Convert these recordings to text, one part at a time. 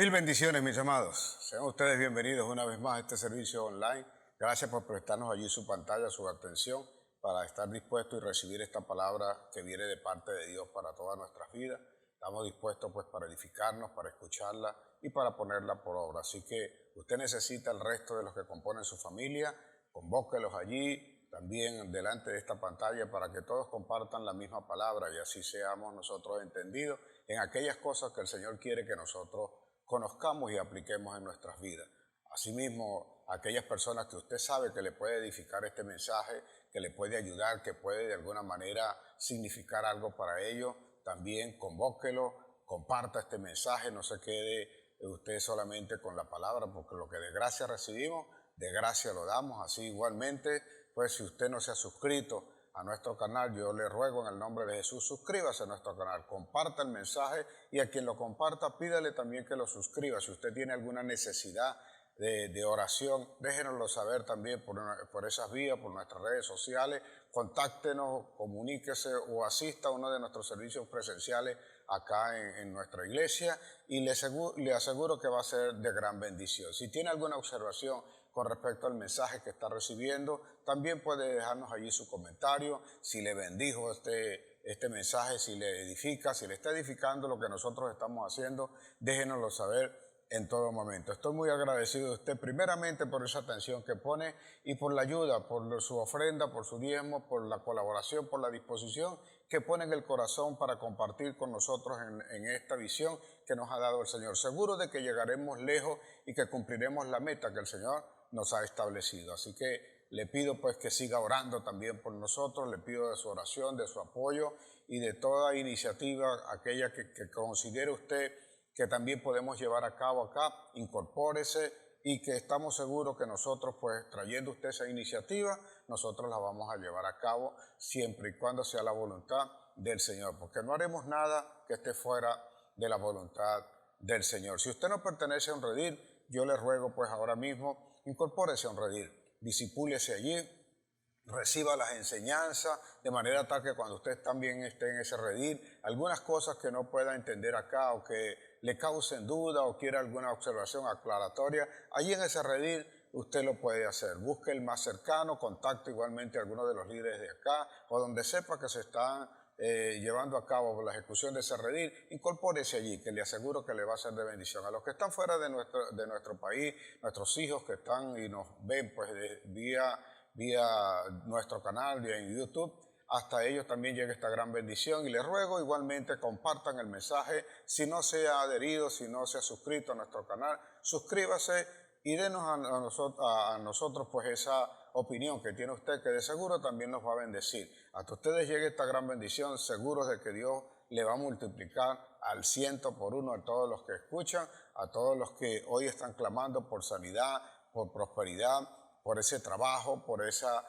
Mil bendiciones, mis amados. Sean ustedes bienvenidos una vez más a este servicio online. Gracias por prestarnos allí su pantalla, su atención, para estar dispuestos y recibir esta palabra que viene de parte de Dios para todas nuestras vidas. Estamos dispuestos pues para edificarnos, para escucharla y para ponerla por obra. Así que usted necesita el resto de los que componen su familia, convóquelos allí, también delante de esta pantalla, para que todos compartan la misma palabra y así seamos nosotros entendidos en aquellas cosas que el Señor quiere que nosotros conozcamos y apliquemos en nuestras vidas. Asimismo, aquellas personas que usted sabe que le puede edificar este mensaje, que le puede ayudar, que puede de alguna manera significar algo para ellos, también convóquelo, comparta este mensaje, no se quede usted solamente con la palabra, porque lo que de gracia recibimos, de gracia lo damos. Así igualmente, pues si usted no se ha suscrito a nuestro canal, yo le ruego en el nombre de Jesús, suscríbase a nuestro canal, comparta el mensaje y a quien lo comparta, pídale también que lo suscriba. Si usted tiene alguna necesidad de oración, déjenoslo saber también por esas vías, por nuestras redes sociales, contáctenos, comuníquese o asista a uno de nuestros servicios presenciales acá en nuestra iglesia y le aseguro que va a ser de gran bendición. Si tiene alguna observación con respecto al mensaje que está recibiendo, también puede dejarnos allí su comentario, si le bendijo este mensaje, si le edifica, si le está edificando lo que nosotros estamos haciendo, déjenoslo saber en todo momento. Estoy muy agradecido de usted primeramente por esa atención que pone y por la ayuda, por su ofrenda, por su diezmo, por la colaboración, por la disposición que pone en el corazón para compartir con nosotros en esta visión que nos ha dado el Señor. Seguro de que llegaremos lejos y que cumpliremos la meta que el Señor nos ha establecido. Así que le pido pues que siga orando también por nosotros, le pido de su oración, de su apoyo y de toda iniciativa, aquella que considere usted que también podemos llevar a cabo acá, incorpórese y que estamos seguros que nosotros, pues trayendo usted esa iniciativa, nosotros la vamos a llevar a cabo siempre y cuando sea la voluntad del Señor, porque no haremos nada que esté fuera de la voluntad del Señor. Si usted no pertenece a un redil, yo le ruego pues ahora mismo, incorpórese a un redil, disipúlese allí, reciba las enseñanzas, de manera tal que cuando usted también esté en ese redil, algunas cosas que no pueda entender acá o que le causen duda o quiera alguna observación aclaratoria, allí en ese redil usted lo puede hacer. Busque el más cercano, contacte igualmente a algunos de los líderes de acá o donde sepa que se están llevando a cabo la ejecución de ese redil, incorpórese allí, que le aseguro que le va a ser de bendición. A los que están fuera de nuestro país, nuestros hijos que están y nos ven pues vía nuestro canal, vía en YouTube, hasta ellos también llega esta gran bendición y les ruego igualmente compartan el mensaje. Si no se ha adherido, si no se ha suscrito a nuestro canal, suscríbase y denos a nosotros pues esa opinión que tiene usted, que de seguro también nos va a bendecir. Hasta ustedes llegue esta gran bendición, seguros de que Dios le va a multiplicar al 100 por 1 a todos los que escuchan, a todos los que hoy están clamando por sanidad, por prosperidad, por ese trabajo, por esa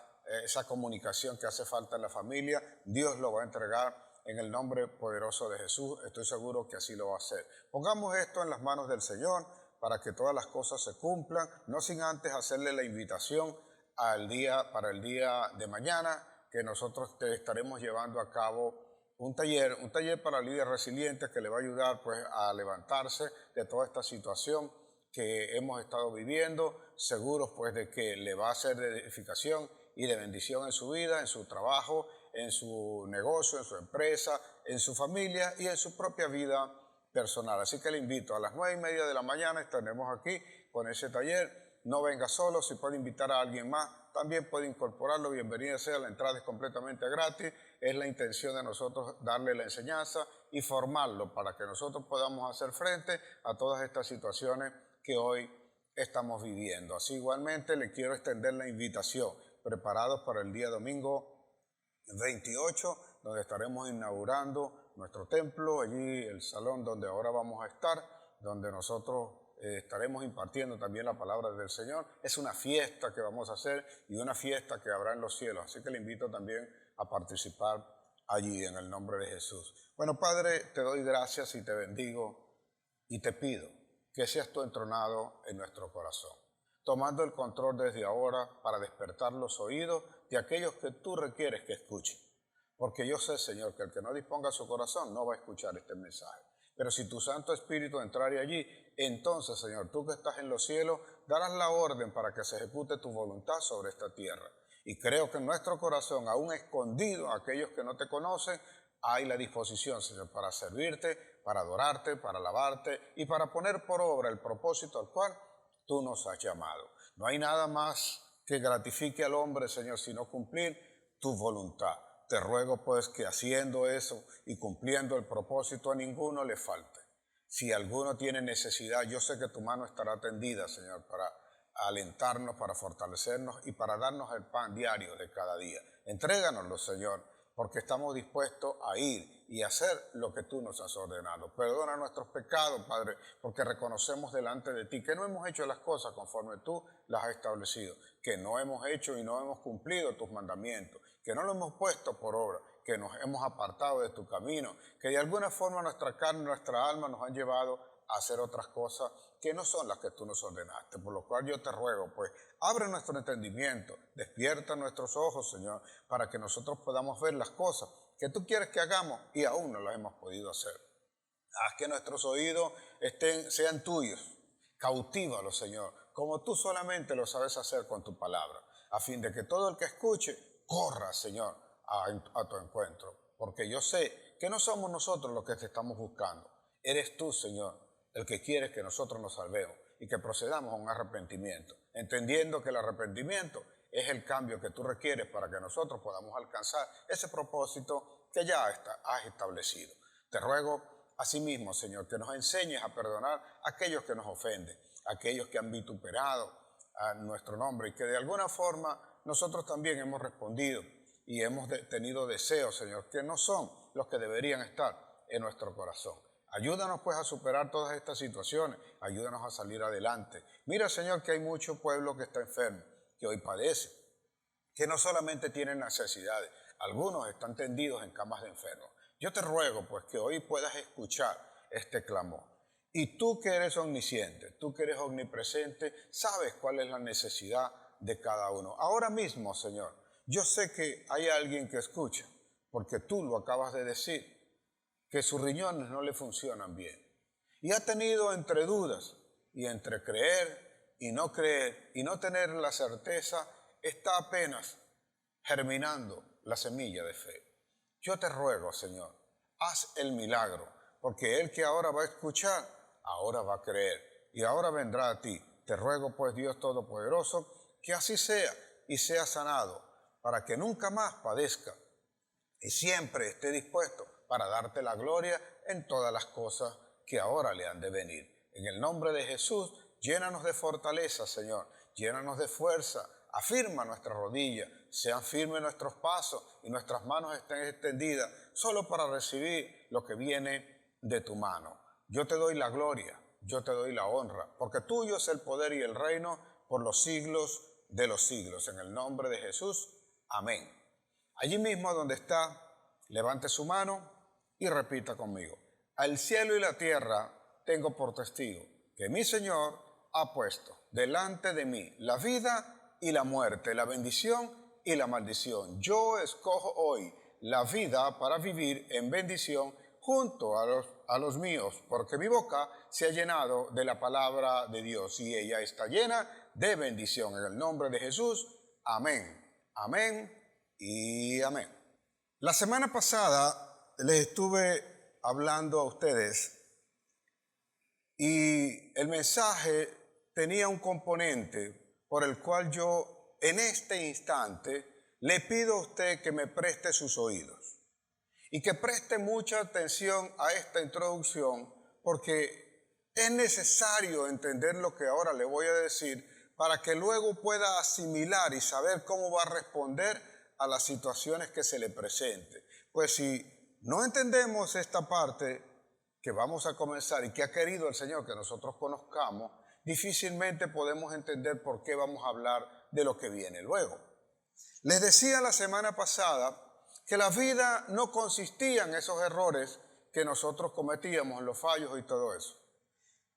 comunicación que hace falta en la familia. Dios lo va a entregar en el nombre poderoso de Jesús. Estoy seguro que así lo va a hacer. Pongamos esto en las manos del Señor para que todas las cosas se cumplan, no sin antes hacerle la invitación para el día de mañana, que nosotros te estaremos llevando a cabo un taller para líderes resilientes que le va a ayudar pues a levantarse de toda esta situación que hemos estado viviendo, seguros pues de que le va a ser de edificación y de bendición en su vida, en su trabajo, en su negocio, en su empresa, en su familia y en su propia vida personal. Así que le invito, a las 9:30 de la mañana estaremos aquí con ese taller. No venga solo, si puede invitar a alguien más, también puede incorporarlo. Bienvenido sea, la entrada es completamente gratis. Es la intención de nosotros darle la enseñanza y formarlo para que nosotros podamos hacer frente a todas estas situaciones que hoy estamos viviendo. Así igualmente le quiero extender la invitación, preparados para el día domingo 28, donde estaremos inaugurando nuestro templo, allí el salón donde ahora vamos a estar, donde nosotros estaremos impartiendo también la palabra del Señor. Es una fiesta que vamos a hacer y una fiesta que habrá en los cielos, así que le invito también a participar allí en el nombre de Jesús. Bueno, Padre, te doy gracias y te bendigo y te pido que seas tú entronado en nuestro corazón, tomando el control desde ahora para despertar los oídos de aquellos que tú requieres que escuchen. Porque yo sé, Señor, que el que no disponga su corazón no va a escuchar este mensaje. Pero si tu Santo Espíritu entrare allí, entonces, Señor, tú que estás en los cielos, darás la orden para que se ejecute tu voluntad sobre esta tierra. Y creo que en nuestro corazón, aún escondido a aquellos que no te conocen, hay la disposición, Señor, para servirte, para adorarte, para alabarte y para poner por obra el propósito al cual tú nos has llamado. No hay nada más que gratifique al hombre, Señor, sino cumplir tu voluntad. Te ruego pues que haciendo eso y cumpliendo el propósito a ninguno le falte. Si alguno tiene necesidad, yo sé que tu mano estará tendida, Señor, para alentarnos, para fortalecernos y para darnos el pan diario de cada día. Entréganoslo, Señor, porque estamos dispuestos a ir y hacer lo que tú nos has ordenado. Perdona nuestros pecados, Padre, porque reconocemos delante de ti que no hemos hecho las cosas conforme tú las has establecido, que no hemos hecho y no hemos cumplido tus mandamientos, que no lo hemos puesto por obra, que nos hemos apartado de tu camino, que de alguna forma nuestra carne, nuestra alma nos han llevado a hacer otras cosas que no son las que tú nos ordenaste. Por lo cual yo te ruego, pues, abre nuestro entendimiento, despierta nuestros ojos, Señor, para que nosotros podamos ver las cosas que tú quieres que hagamos y aún no las hemos podido hacer. Haz que nuestros oídos sean tuyos, cautívalos, Señor, como tú solamente lo sabes hacer con tu palabra, a fin de que todo el que escuche corra, Señor, a tu encuentro, porque yo sé que no somos nosotros los que te estamos buscando. Eres tú, Señor, el que quiere que nosotros nos salvemos y que procedamos a un arrepentimiento, entendiendo que el arrepentimiento es el cambio que tú requieres para que nosotros podamos alcanzar ese propósito que ya has establecido. Te ruego asimismo, Señor, que nos enseñes a perdonar a aquellos que nos ofenden, a aquellos que han vituperado a nuestro nombre y que de alguna forma nosotros también hemos respondido y hemos tenido deseos, Señor, que no son los que deberían estar en nuestro corazón. Ayúdanos pues a superar todas estas situaciones, ayúdanos a salir adelante. Mira, Señor, que hay mucho pueblo que está enfermo, que hoy padece, que no solamente tienen necesidades, algunos están tendidos en camas de enfermos. Yo te ruego pues que hoy puedas escuchar este clamor. Y tú que eres omnisciente, tú que eres omnipresente, sabes cuál es la necesidad de cada uno. Ahora mismo, Señor, yo sé que hay alguien que escucha, porque tú lo acabas de decir, que sus riñones no le funcionan bien. Y ha tenido entre dudas y entre creer y no tener la certeza, está apenas germinando la semilla de fe. Yo te ruego, Señor, haz el milagro, porque el que ahora va a escuchar, ahora va a creer y ahora vendrá a ti. Te ruego, pues, Dios Todopoderoso, que así sea y sea sanado, para que nunca más padezca y siempre esté dispuesto para darte la gloria en todas las cosas que ahora le han de venir. En el nombre de Jesús, llénanos de fortaleza, Señor, llénanos de fuerza, afirma nuestras rodillas, sean firmes nuestros pasos y nuestras manos estén extendidas solo para recibir lo que viene de tu mano. Yo te doy la gloria, yo te doy la honra, porque tuyo es el poder y el reino por los siglos de los siglos. En el nombre de Jesús, amén. Allí mismo donde está, levante su mano y repita conmigo. Al cielo y la tierra tengo por testigo que mi Señor ha puesto delante de mí la vida y la muerte, la bendición y la maldición. Yo escojo hoy la vida para vivir en bendición junto a los míos, porque mi boca se ha llenado de la palabra de Dios y ella está llena de bendición. En el nombre de Jesús, amén, amén y amén. La semana pasada les estuve hablando a ustedes y el mensaje tenía un componente por el cual yo en este instante le pido a usted que me preste sus oídos y que preste mucha atención a esta introducción, porque es necesario entender lo que ahora le voy a decir para que luego pueda asimilar y saber cómo va a responder a las situaciones que se le presente. Pues si no entendemos esta parte que vamos a comenzar y que ha querido el Señor que nosotros conozcamos, difícilmente podemos entender por qué vamos a hablar de lo que viene luego. Les decía la semana pasada que la vida no consistía en esos errores que nosotros cometíamos, en los fallos y todo eso.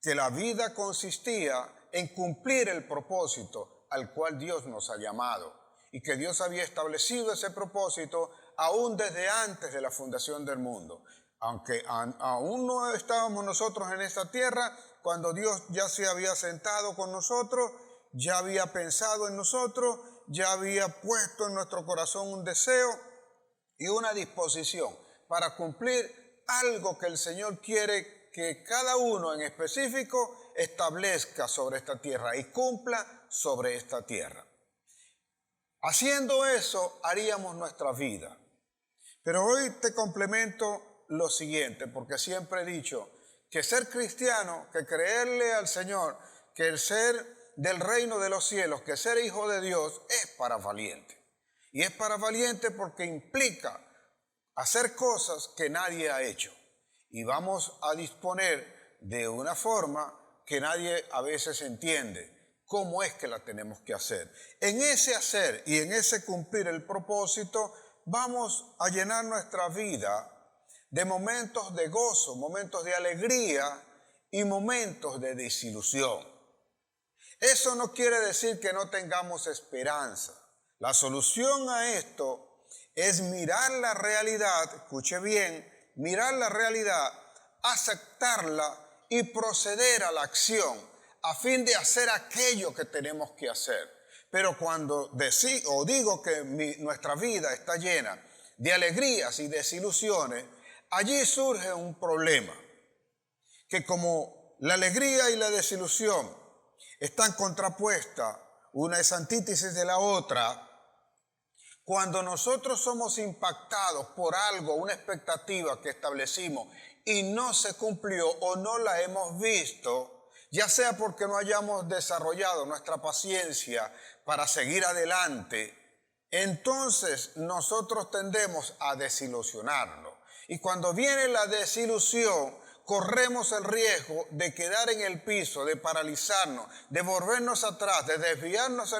Que la vida consistía en cumplir el propósito al cual Dios nos ha llamado y que Dios había establecido ese propósito aún desde antes de la fundación del mundo. Aunque aún no estábamos nosotros en esta tierra, cuando Dios ya se había sentado con nosotros, ya había pensado en nosotros, ya había puesto en nuestro corazón un deseo y una disposición para cumplir algo que el Señor quiere que cada uno en específico establezca sobre esta tierra y cumpla sobre esta tierra. Haciendo eso, haríamos nuestra vida. Pero hoy te complemento lo siguiente, porque siempre he dicho que ser cristiano, que creerle al Señor, que el ser del reino de los cielos, que ser hijo de Dios es para valiente. Y es para valiente porque implica hacer cosas que nadie ha hecho. Y vamos a disponer de una forma que nadie a veces entiende cómo es que la tenemos que hacer. En ese hacer y en ese cumplir el propósito, vamos a llenar nuestra vida de momentos de gozo, momentos de alegría y momentos de desilusión. Eso no quiere decir que no tengamos esperanza. La solución a esto es mirar la realidad, escuche bien, mirar la realidad, aceptarla y proceder a la acción a fin de hacer aquello que tenemos que hacer. Pero cuando digo que nuestra vida está llena de alegrías y desilusiones, allí surge un problema, que como la alegría y la desilusión están contrapuestas, una es antítesis de la otra, cuando nosotros somos impactados por algo, una expectativa que establecimos y no se cumplió o no la hemos visto, ya sea porque no hayamos desarrollado nuestra paciencia para seguir adelante, entonces nosotros tendemos a desilusionarnos. Y cuando viene la desilusión, corremos el riesgo de quedar en el piso, de paralizarnos, de volvernos atrás, de desviarnos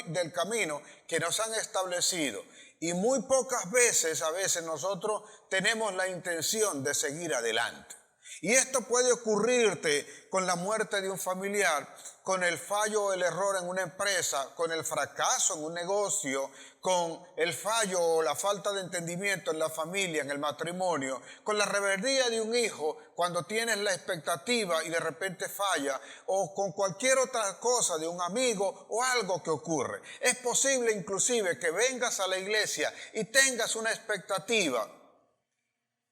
del camino que nos han establecido. Y muy pocas veces, nosotros tenemos la intención de seguir adelante. Y esto puede ocurrirte con la muerte de un familiar, con el fallo o el error en una empresa, con el fracaso en un negocio, con el fallo o la falta de entendimiento en la familia, en el matrimonio, con la rebeldía de un hijo cuando tienes la expectativa y de repente falla, o con cualquier otra cosa de un amigo o algo que ocurre. Es posible inclusive que vengas a la iglesia y tengas una expectativa.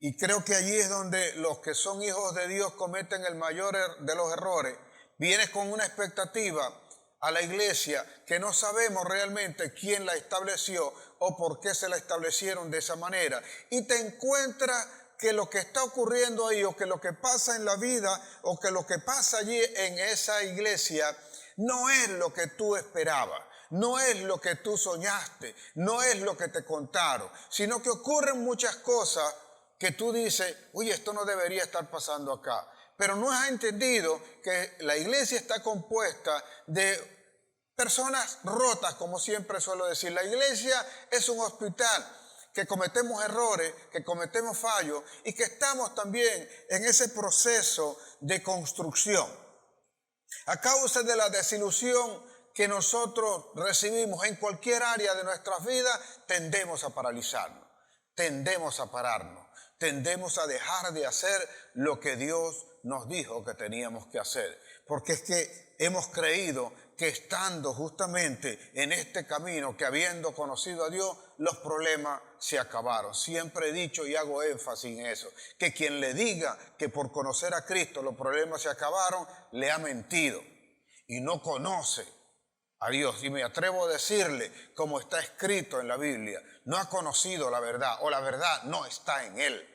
Y creo que allí es donde los que son hijos de Dios cometen el mayor de los errores. Vienes con una expectativa a la iglesia que no sabemos realmente quién la estableció o por qué se la establecieron de esa manera. Y te encuentras que lo que está ocurriendo ahí o que lo que pasa en la vida o que lo que pasa allí en esa iglesia no es lo que tú esperabas. No es lo que tú soñaste, no es lo que te contaron, sino que ocurren muchas cosas que tú dices, oye, esto no debería estar pasando acá. Pero no has entendido que la iglesia está compuesta de personas rotas, como siempre suelo decir. La iglesia es un hospital, que cometemos errores, que cometemos fallos y que estamos también en ese proceso de construcción. A causa de la desilusión que nosotros recibimos en cualquier área de nuestras vidas, tendemos a paralizarnos, tendemos a pararnos. Tendemos a dejar de hacer lo que Dios nos dijo que teníamos que hacer. Porque es que hemos creído que estando justamente en este camino, que habiendo conocido a Dios, los problemas se acabaron. Siempre he dicho y hago énfasis en eso, que quien le diga que por conocer a Cristo los problemas se acabaron, le ha mentido y no conoce a Dios. Y me atrevo a decirle, como está escrito en la Biblia, no ha conocido la verdad o la verdad no está en él.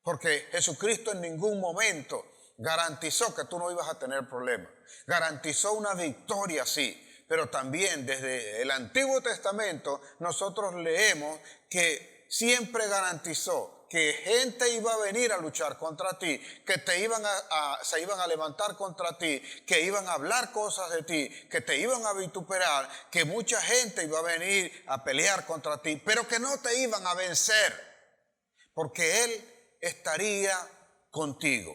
Porque Jesucristo en ningún momento garantizó que tú no ibas a tener problemas. Garantizó una victoria, sí, pero también desde el Antiguo Testamento nosotros leemos que siempre garantizó que gente iba a venir a luchar contra ti, que se iban a levantar contra ti, que iban a hablar cosas de ti, que te iban a vituperar, que mucha gente iba a venir a pelear contra ti, pero que no te iban a vencer, porque Él estaría contigo.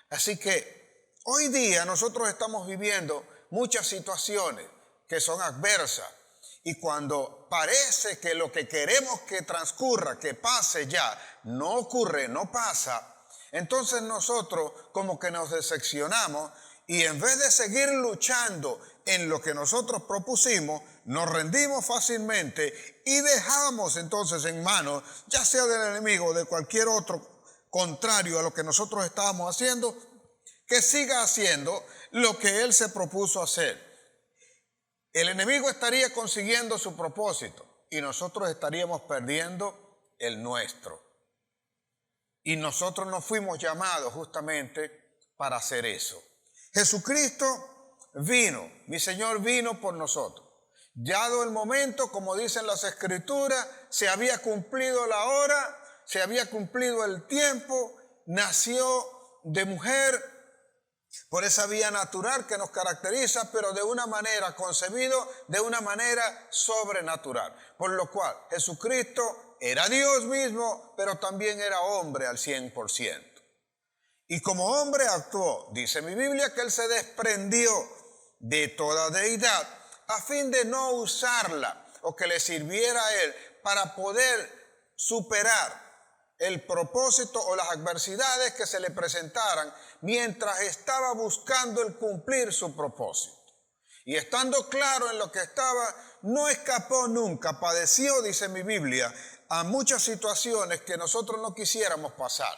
Así que hoy día nosotros estamos viviendo muchas situaciones que son adversas Y cuando parece que lo que queremos que transcurra, que pase ya, no ocurre, no pasa, entonces nosotros como que nos decepcionamos y en vez de seguir luchando en lo que nosotros propusimos, nos rendimos fácilmente y dejamos entonces en manos, ya sea del enemigo o de cualquier otro contrario a lo que nosotros estábamos haciendo, que siga haciendo lo que él se propuso hacer. El enemigo estaría consiguiendo su propósito y nosotros estaríamos perdiendo el nuestro. Y nosotros no fuimos llamados justamente para hacer eso. Jesucristo vino, mi Señor vino por nosotros. Dado el momento, como dicen las Escrituras, se había cumplido la hora, se había cumplido el tiempo, nació de mujer, por esa vía natural que nos caracteriza, pero de una manera concebido, de una manera sobrenatural. Por lo cual Jesucristo era Dios mismo, pero también era hombre al 100%. Y como hombre actuó, dice mi Biblia, que él se desprendió de toda deidad a fin de no usarla o que le sirviera a él para poder superar el propósito o las adversidades que se le presentaran mientras estaba buscando el cumplir su propósito. Y estando claro en lo que estaba, no escapó nunca, padeció, dice mi Biblia, a muchas situaciones que nosotros no quisiéramos pasar.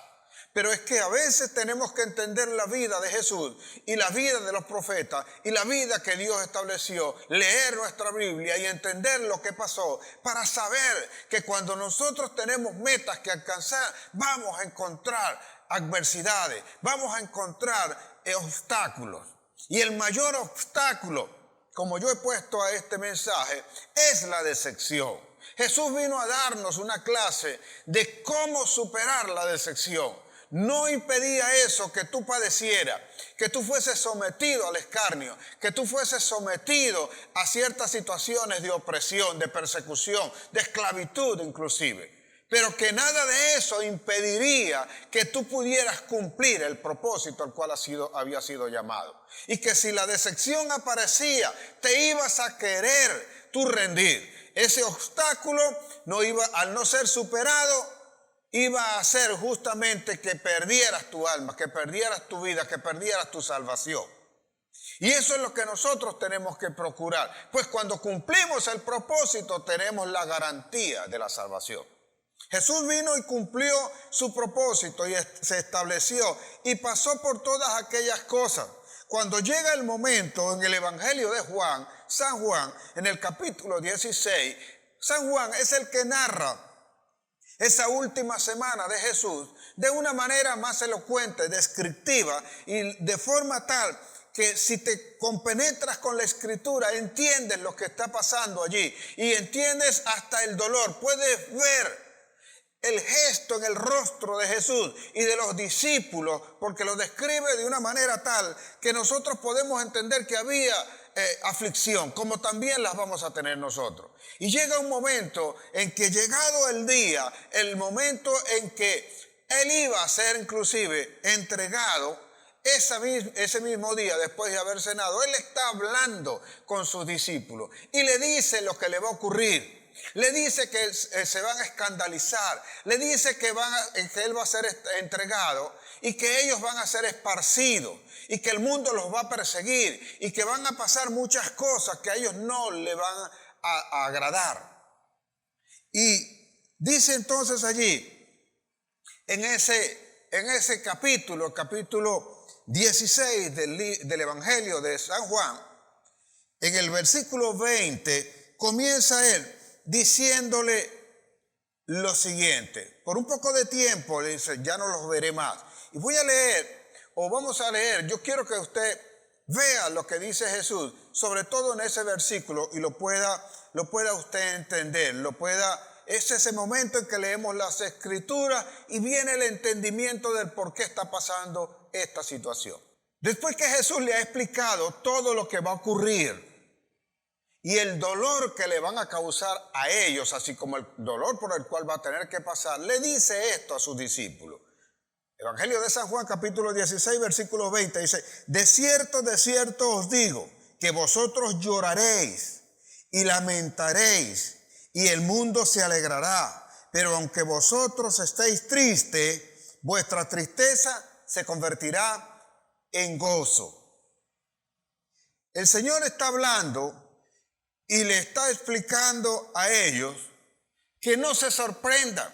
Pero es que a veces tenemos que entender la vida de Jesús y la vida de los profetas y la vida que Dios estableció, leer nuestra Biblia y entender lo que pasó para saber que cuando nosotros tenemos metas que alcanzar, vamos a encontrar adversidades, vamos a encontrar obstáculos. Y el mayor obstáculo, como yo he puesto a este mensaje, es la decepción. Jesús vino a darnos una clase de cómo superar la decepción. No impedía eso que tú padecieras, que tú fueses sometido al escarnio, que tú fueses sometido a ciertas situaciones de opresión, de persecución, de esclavitud inclusive. Pero que nada de eso impediría que tú pudieras cumplir el propósito al cual había sido llamado. Y que si la decepción aparecía, te ibas a querer tú rendir. Ese obstáculo al no ser superado, iba a hacer justamente que perdieras tu alma, que perdieras tu vida, que perdieras tu salvación. Y eso es lo que nosotros tenemos que procurar. Pues cuando cumplimos el propósito, tenemos la garantía de la salvación. Jesús vino y cumplió su propósito y se estableció y pasó por todas aquellas cosas. Cuando llega el momento en el Evangelio de Juan, San Juan, en el capítulo 16, San Juan es el que narra esa última semana de Jesús de una manera más elocuente, descriptiva y de forma tal que si te compenetras con la Escritura entiendes lo que está pasando allí y entiendes hasta el dolor, puedes ver el gesto en el rostro de Jesús y de los discípulos, porque lo describe de una manera tal que nosotros podemos entender que había aflicción, como también las vamos a tener nosotros. Y llega un momento en que llegado el día, el momento en que él iba a ser inclusive entregado, ese mismo día después de haber cenado, él está hablando con sus discípulos y le dice lo que le va a ocurrir. Le dice que se van a escandalizar, le dice que él va a ser entregado y que ellos van a ser esparcidos y que el mundo los va a perseguir y que van a pasar muchas cosas que a ellos no le van a agradar. Y dice entonces allí, en ese capítulo 16 del Evangelio de San Juan, en el versículo 20, comienza él diciéndole lo siguiente. Por un poco de tiempo le dice, ya no los veré más. Y voy a leer, o vamos a leer, yo quiero que usted vea lo que dice Jesús, sobre todo en ese versículo, y lo pueda usted entender, es ese momento en que leemos las Escrituras y viene el entendimiento del por qué está pasando esta situación. Después que Jesús le ha explicado todo lo que va a ocurrir, y el dolor que le van a causar a ellos, así como el dolor por el cual va a tener que pasar, le dice esto a sus discípulos. Evangelio de San Juan, capítulo 16, versículo 20, dice, de cierto os digo, que vosotros lloraréis y lamentaréis, y el mundo se alegrará. Pero aunque vosotros estéis tristes, vuestra tristeza se convertirá en gozo. El Señor está hablando y le está explicando a ellos que no se sorprendan,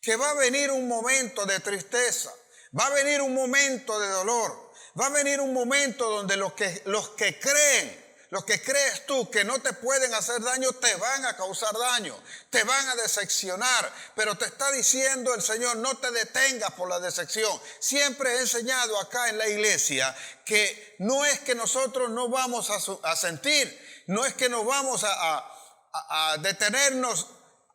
que va a venir un momento de tristeza, va a venir un momento de dolor, va a venir un momento donde los que creen, los que crees tú que no te pueden hacer daño, te van a causar daño, te van a decepcionar. Pero te está diciendo el Señor, no te detengas por la decepción. Siempre he enseñado acá en la iglesia que no es que nosotros no vamos a sentir, no es que nos vamos a detenernos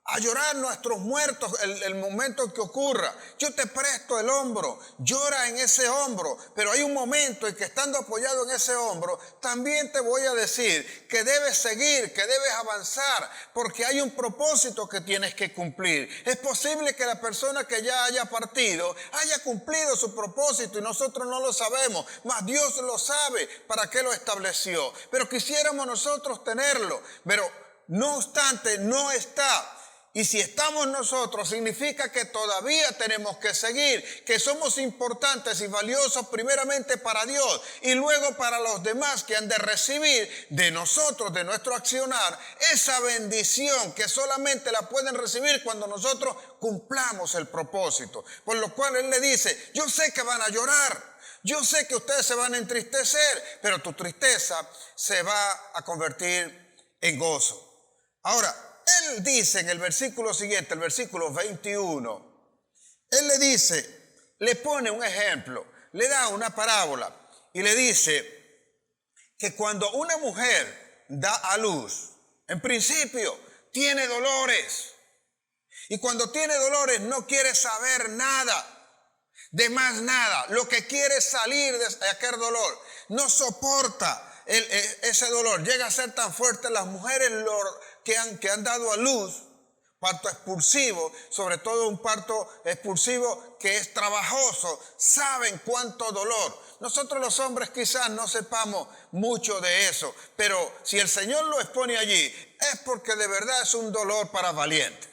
a llorar nuestros muertos el momento que ocurra. Yo te presto el hombro, llora en ese hombro, pero hay un momento en que estando apoyado en ese hombro, también te voy a decir que debes seguir, que debes avanzar, porque hay un propósito que tienes que cumplir. Es posible que la persona que ya haya partido haya cumplido su propósito y nosotros no lo sabemos, mas Dios lo sabe para qué lo estableció. Pero quisiéramos nosotros tenerlo, pero no obstante no está. Y si estamos nosotros, significa que todavía tenemos que seguir, que somos importantes y valiosos primeramente para Dios y luego para los demás que han de recibir de nosotros, de nuestro accionar, esa bendición que solamente la pueden recibir cuando nosotros cumplamos el propósito. Por lo cual Él le dice, yo sé que van a llorar, yo sé que ustedes se van a entristecer, pero tu tristeza se va a convertir en gozo. Ahora, Él dice en el versículo siguiente, el versículo 21, Él le dice, le pone un ejemplo, le da una parábola y le dice que cuando una mujer da a luz, en principio tiene dolores. Y cuando tiene dolores no quiere saber nada, de más nada. Lo que quiere es salir de aquel dolor. No soporta ese dolor. Llega a ser tan fuerte las mujeres que han dado a luz, parto expulsivo, sobre todo un parto expulsivo que es trabajoso, saben cuánto dolor. Nosotros los hombres quizás no sepamos mucho de eso, pero si el Señor lo expone allí, es porque de verdad es un dolor para valientes.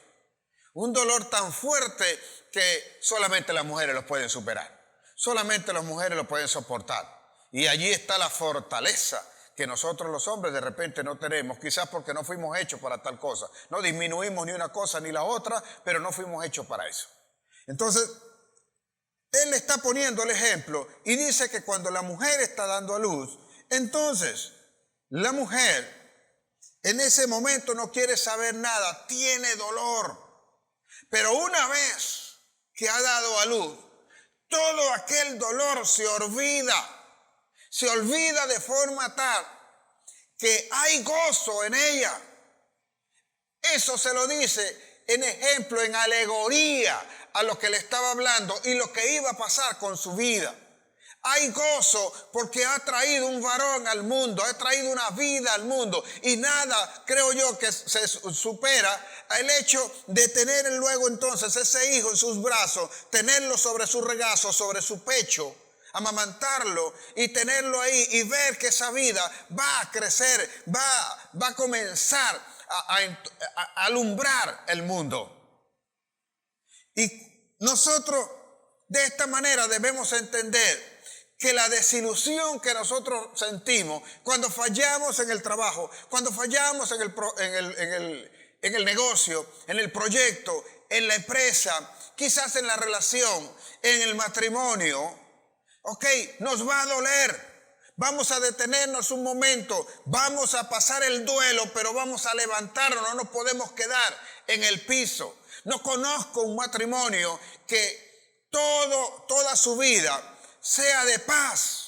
Un dolor tan fuerte que solamente las mujeres lo pueden superar. Solamente las mujeres lo pueden soportar. Y allí está la fortaleza que nosotros los hombres de repente no tenemos, quizás porque no fuimos hechos para tal cosa. No disminuimos ni una cosa ni la otra, pero no fuimos hechos para eso. Entonces, Él está poniendo el ejemplo y dice que cuando la mujer está dando a luz, entonces la mujer en ese momento no quiere saber nada, tiene dolor. Pero una vez que ha dado a luz, todo aquel dolor se olvida de forma tal que hay gozo en ella. Eso se lo dice en ejemplo, en alegoría a lo que le estaba hablando y lo que iba a pasar con su vida. Hay gozo porque ha traído un varón al mundo, ha traído una vida al mundo y nada, creo yo, que se supera el hecho de tener luego entonces ese hijo en sus brazos, tenerlo sobre su regazo, sobre su pecho, amamantarlo y tenerlo ahí y ver que esa vida va a crecer, va a comenzar a alumbrar el mundo. Y nosotros de esta manera debemos entender que la desilusión que nosotros sentimos cuando fallamos en el trabajo, cuando fallamos en el negocio, en el proyecto, en la empresa, quizás en la relación, en el matrimonio, nos va a doler. Vamos a detenernos un momento, vamos a pasar el duelo, pero vamos a levantarnos, no nos podemos quedar en el piso. No conozco un matrimonio que toda su vida sea de paz.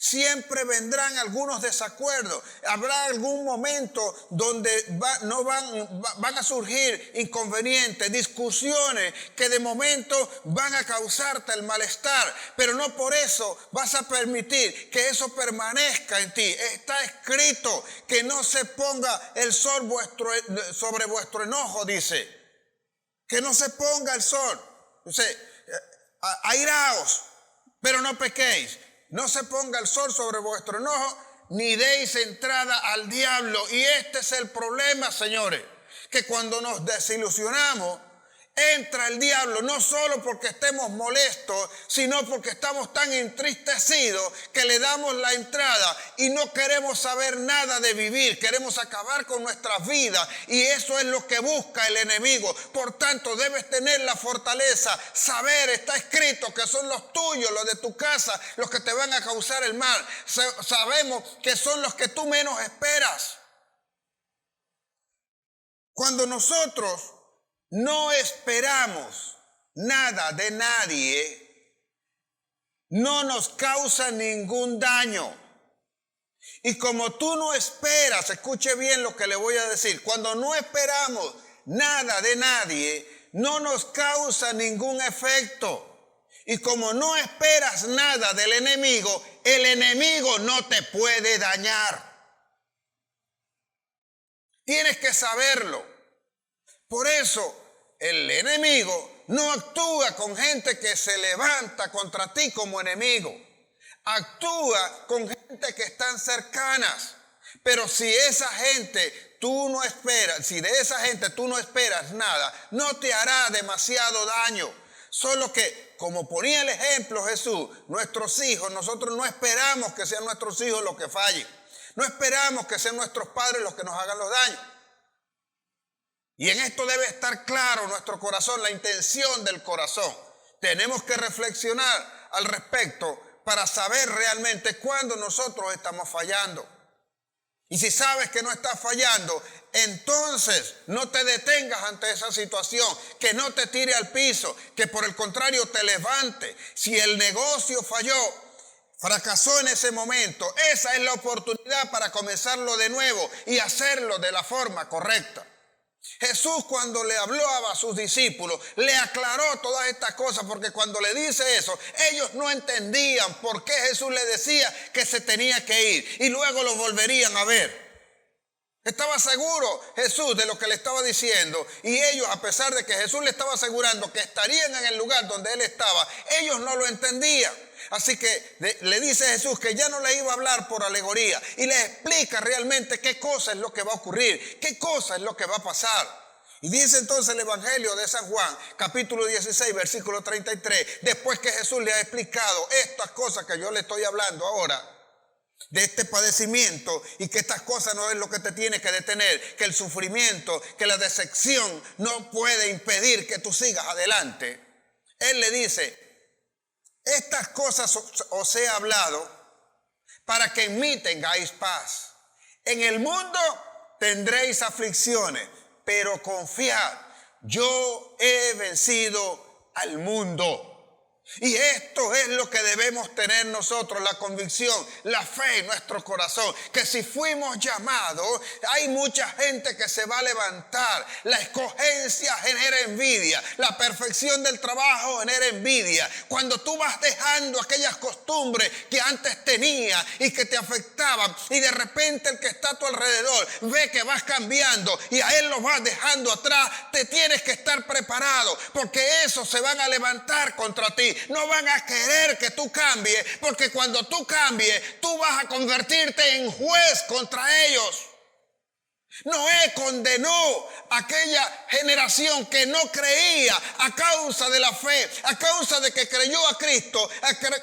Siempre vendrán algunos desacuerdos. Habrá algún momento donde van a surgir inconvenientes, discusiones que de momento van a causarte el malestar. Pero no por eso vas a permitir que eso permanezca en ti. Está escrito que no se ponga el sol sobre vuestro enojo, dice. Que no se ponga el sol. Dice, airaos, pero no pequéis. No se ponga el sol sobre vuestro enojo, ni deis entrada al diablo. Y este es el problema, señores, que cuando nos desilusionamos, entra el diablo, no solo porque estemos molestos, sino porque estamos tan entristecidos que le damos la entrada y no queremos saber nada de vivir, queremos acabar con nuestras vidas, y eso es lo que busca el enemigo. Por tanto, debes tener la fortaleza, saber, está escrito que son los tuyos, los de tu casa, los que te van a causar el mal. Sabemos que son los que tú menos esperas. Cuando nosotros no esperamos nada de nadie, no nos causa ningún daño. Y como tú no esperas, escuche bien lo que le voy a decir, cuando no esperamos nada de nadie, no nos causa ningún efecto. Y como no esperas nada del enemigo, el enemigo no te puede dañar. Tienes que saberlo. Por eso el enemigo no actúa con gente que se levanta contra ti como enemigo. Actúa con gente que están cercanas. Pero si esa gente tú no esperas, si de esa gente tú no esperas nada, no te hará demasiado daño. Solo que, como ponía el ejemplo Jesús, nuestros hijos, nosotros no esperamos que sean nuestros hijos los que fallen. No esperamos que sean nuestros padres los que nos hagan los daños. Y en esto debe estar claro nuestro corazón, la intención del corazón. Tenemos que reflexionar al respecto para saber realmente cuándo nosotros estamos fallando. Y si sabes que no estás fallando, entonces no te detengas ante esa situación, que no te tire al piso, que por el contrario te levante. Si el negocio falló, fracasó en ese momento, esa es la oportunidad para comenzarlo de nuevo y hacerlo de la forma correcta. Jesús, cuando le hablaba a sus discípulos, le aclaró todas estas cosas, porque cuando le dice eso, ellos no entendían por qué Jesús le decía que se tenía que ir y luego lo volverían a ver. Estaba seguro Jesús de lo que le estaba diciendo, y ellos, a pesar de que Jesús le estaba asegurando que estarían en el lugar donde él estaba, ellos no lo entendían. Así que le dice Jesús que ya no le iba a hablar por alegoría y le explica realmente qué cosa es lo que va a ocurrir, qué cosa es lo que va a pasar. Y dice entonces el Evangelio de San Juan, capítulo 16, versículo 33, después que Jesús le ha explicado estas cosas que yo le estoy hablando ahora, de este padecimiento, y que estas cosas no es lo que te tiene que detener, que el sufrimiento, que la decepción no puede impedir que tú sigas adelante. Él le dice: estas cosas os he hablado para que en mí tengáis paz. En el mundo tendréis aflicciones, pero confiad, yo he vencido al mundo. Y esto es lo que debemos tener nosotros, la convicción, la fe en nuestro corazón, que si fuimos llamados, hay mucha gente que se va a levantar. La escogencia genera envidia, la perfección del trabajo genera envidia. Cuando tú vas dejando aquellas costumbres que antes tenías y que te afectaban, y de repente el que está a tu alrededor ve que vas cambiando y a él lo vas dejando atrás, te tienes que estar preparado, porque esos se van a levantar contra ti. No van a querer que tú cambies, porque cuando tú cambies, tú vas a convertirte en juez contra ellos. Noé condenó a aquella generación que no creía a causa de la fe, a causa de que creyó a Cristo,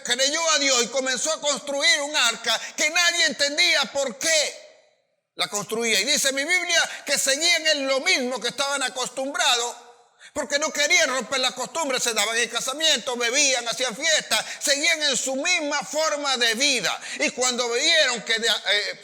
creyó a Dios y comenzó a construir un arca que nadie entendía por qué la construía. Y dice mi Biblia que seguían en lo mismo que estaban acostumbrados, porque no querían romper la costumbre, se daban el casamiento, bebían, hacían fiestas, seguían en su misma forma de vida. Y cuando vieron que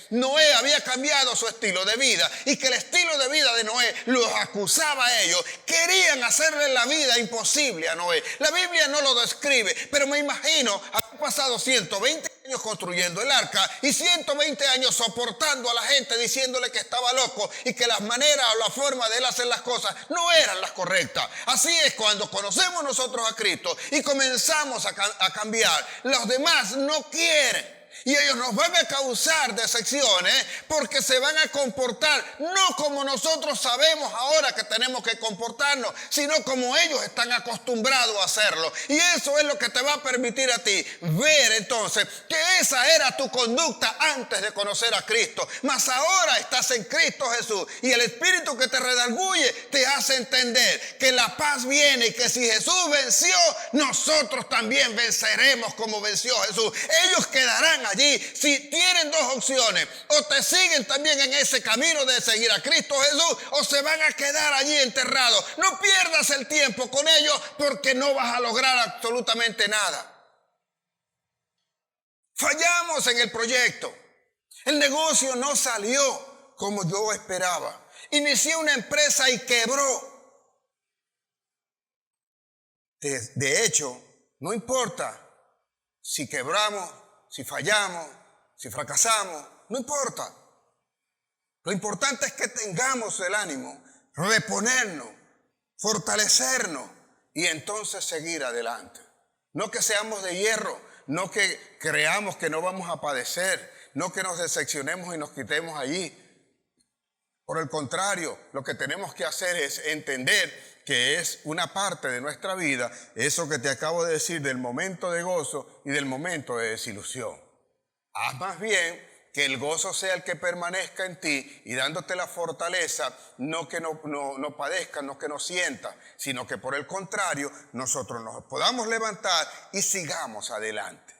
Noé había cambiado su estilo de vida y que el estilo de vida de Noé los acusaba a ellos, querían hacerle la vida imposible a Noé. La Biblia no lo describe, pero me imagino haber pasado 120 años construyendo el arca y 120 años soportando a la gente, diciéndole que estaba loco y que las maneras o la forma de él hacer las cosas no eran las correctas. Así es cuando conocemos nosotros a Cristo y comenzamos a cambiar. Los demás no quieren. Y ellos nos van a causar decepciones porque se van a comportar no como nosotros sabemos ahora que tenemos que comportarnos, sino como ellos están acostumbrados a hacerlo. Y eso es lo que te va a permitir a ti ver entonces que esa era tu conducta antes de conocer a Cristo. Mas ahora estás en Cristo Jesús y el Espíritu que te redarguye te hace entender que la paz viene y que si Jesús venció, nosotros también venceremos como venció Jesús. Ellos quedarán allí. Si tienen dos opciones, o te siguen también en ese camino de seguir a Cristo Jesús, o se van a quedar allí enterrados. No pierdas el tiempo con ellos porque no vas a lograr absolutamente nada. Fallamos en el proyecto. El negocio no salió como yo esperaba. Inicié una empresa y quebró. De hecho, no importa si quebramos, si fallamos, si fracasamos, no importa. Lo importante es que tengamos el ánimo, reponernos, fortalecernos y entonces seguir adelante. No que seamos de hierro, no que creamos que no vamos a padecer, no que nos decepcionemos y nos quitemos allí. Por el contrario, lo que tenemos que hacer es entender que es una parte de nuestra vida, eso que te acabo de decir del momento de gozo y del momento de desilusión. Haz más bien que el gozo sea el que permanezca en ti y dándote la fortaleza, no que no padezcas, no que no sientas, sino que por el contrario nosotros nos podamos levantar y sigamos adelante.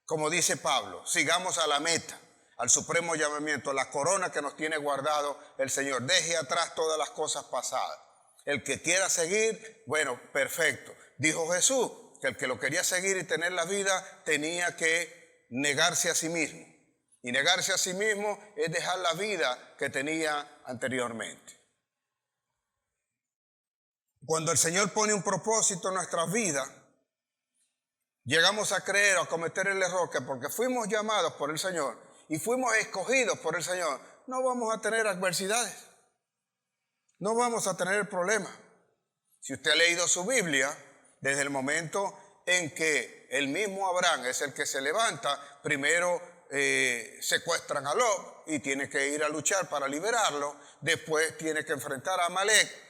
Como dice Pablo, sigamos a la meta, al supremo llamamiento, a la corona que nos tiene guardado el Señor. Deje atrás todas las cosas pasadas. El que quiera seguir, bueno, perfecto. Dijo Jesús que el que lo quería seguir y tener la vida tenía que negarse a sí mismo. Y negarse a sí mismo es dejar la vida que tenía anteriormente. Cuando el Señor pone un propósito en nuestras vidas, llegamos a creer o a cometer el error que porque fuimos llamados por el Señor y fuimos escogidos por el Señor, no vamos a tener adversidades, no vamos a tener problemas. Si usted ha leído su Biblia, desde el momento en que el mismo Abraham es el que se levanta, primero secuestran a Lot y tiene que ir a luchar para liberarlo, después tiene que enfrentar a Amalek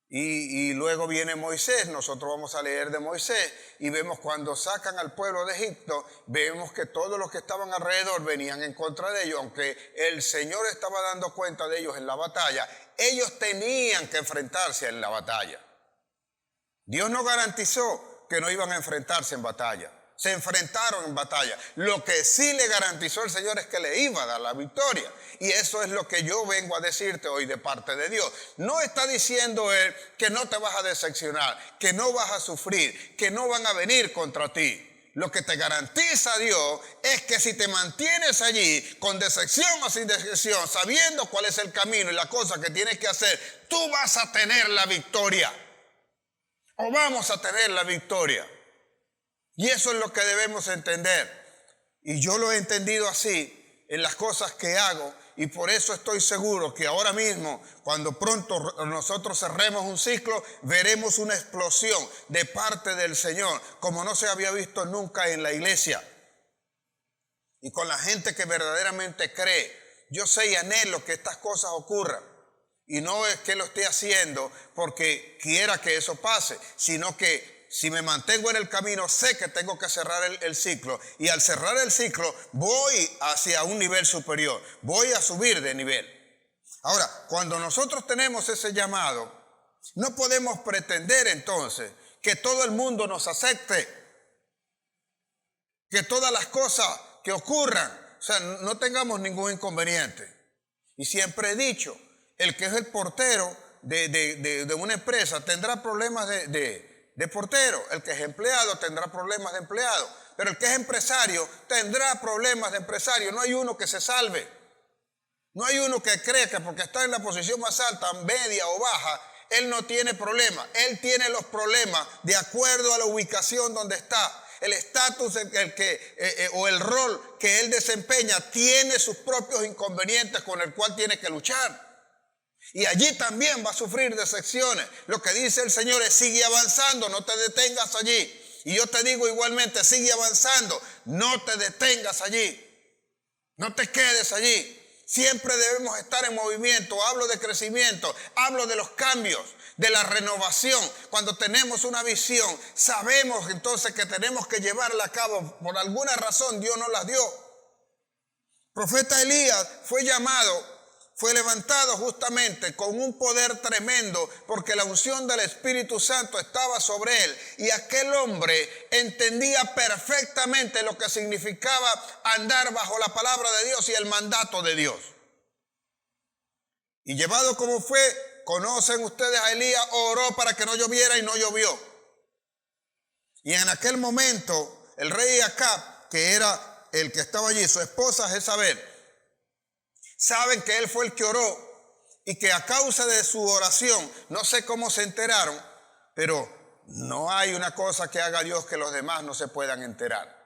y luego viene Moisés. Nosotros vamos a leer de Moisés y vemos cuando sacan al pueblo de Egipto, vemos que todos los que estaban alrededor venían en contra de ellos, aunque el Señor estaba dando cuenta de ellos en la batalla, ellos tenían que enfrentarse en la batalla. Dios no garantizó que no iban a enfrentarse en batalla. Se enfrentaron en batalla. Lo que sí le garantizó el Señor es que le iba a dar la victoria. Y eso es lo que yo vengo a decirte hoy de parte de Dios. No está diciendo Él que no te vas a decepcionar, que no vas a sufrir, que no van a venir contra ti. Lo que te garantiza Dios es que si te mantienes allí con decepción o sin decepción, sabiendo cuál es el camino y la cosa que tienes que hacer, tú vas a tener la victoria. O vamos a tener la victoria. Y eso es lo que debemos entender. Y yo lo he entendido así en las cosas que hago. Y por eso estoy seguro que ahora mismo, cuando pronto nosotros cerremos un ciclo, veremos una explosión de parte del Señor, como no se había visto nunca en la iglesia. Y con la gente que verdaderamente cree. Yo sé y anhelo que estas cosas ocurran. Y no es que lo esté haciendo porque quiera que eso pase, sino que si me mantengo en el camino, sé que tengo que cerrar el ciclo. Y al cerrar el ciclo, voy hacia un nivel superior. Voy a subir de nivel. Ahora, cuando nosotros tenemos ese llamado, no podemos pretender entonces que todo el mundo nos acepte. Que todas las cosas que ocurran, o sea, no tengamos ningún inconveniente. Y siempre he dicho, el que es el portero de una empresa tendrá problemas de portero, el que es empleado tendrá problemas de empleado, pero el que es empresario tendrá problemas de empresario. No hay uno que se salve, no hay uno que cree que porque está en la posición más alta, media o baja, él no tiene problemas. Él tiene los problemas de acuerdo a la ubicación donde está. El estatus o el rol que él desempeña tiene sus propios inconvenientes con el cual tiene que luchar. Y allí también va a sufrir decepciones. Lo que dice el Señor es sigue avanzando, no te detengas allí. Y yo te digo igualmente, sigue avanzando, no te detengas allí. No te quedes allí. Siempre debemos estar en movimiento. Hablo de crecimiento, hablo de los cambios, de la renovación. Cuando tenemos una visión, sabemos entonces que tenemos que llevarla a cabo. Por alguna razón Dios nos la dio. Profeta Elías fue llamado, fue levantado justamente con un poder tremendo porque la unción del Espíritu Santo estaba sobre él. Y aquel hombre entendía perfectamente lo que significaba andar bajo la palabra de Dios y el mandato de Dios. Y llevado como fue, conocen ustedes a Elías, oró para que no lloviera y no llovió. Y en aquel momento el rey Acab, que era el que estaba allí, su esposa Jezabel, saben que él fue el que oró y que a causa de su oración, no sé cómo se enteraron, pero no hay una cosa que haga Dios que los demás no se puedan enterar.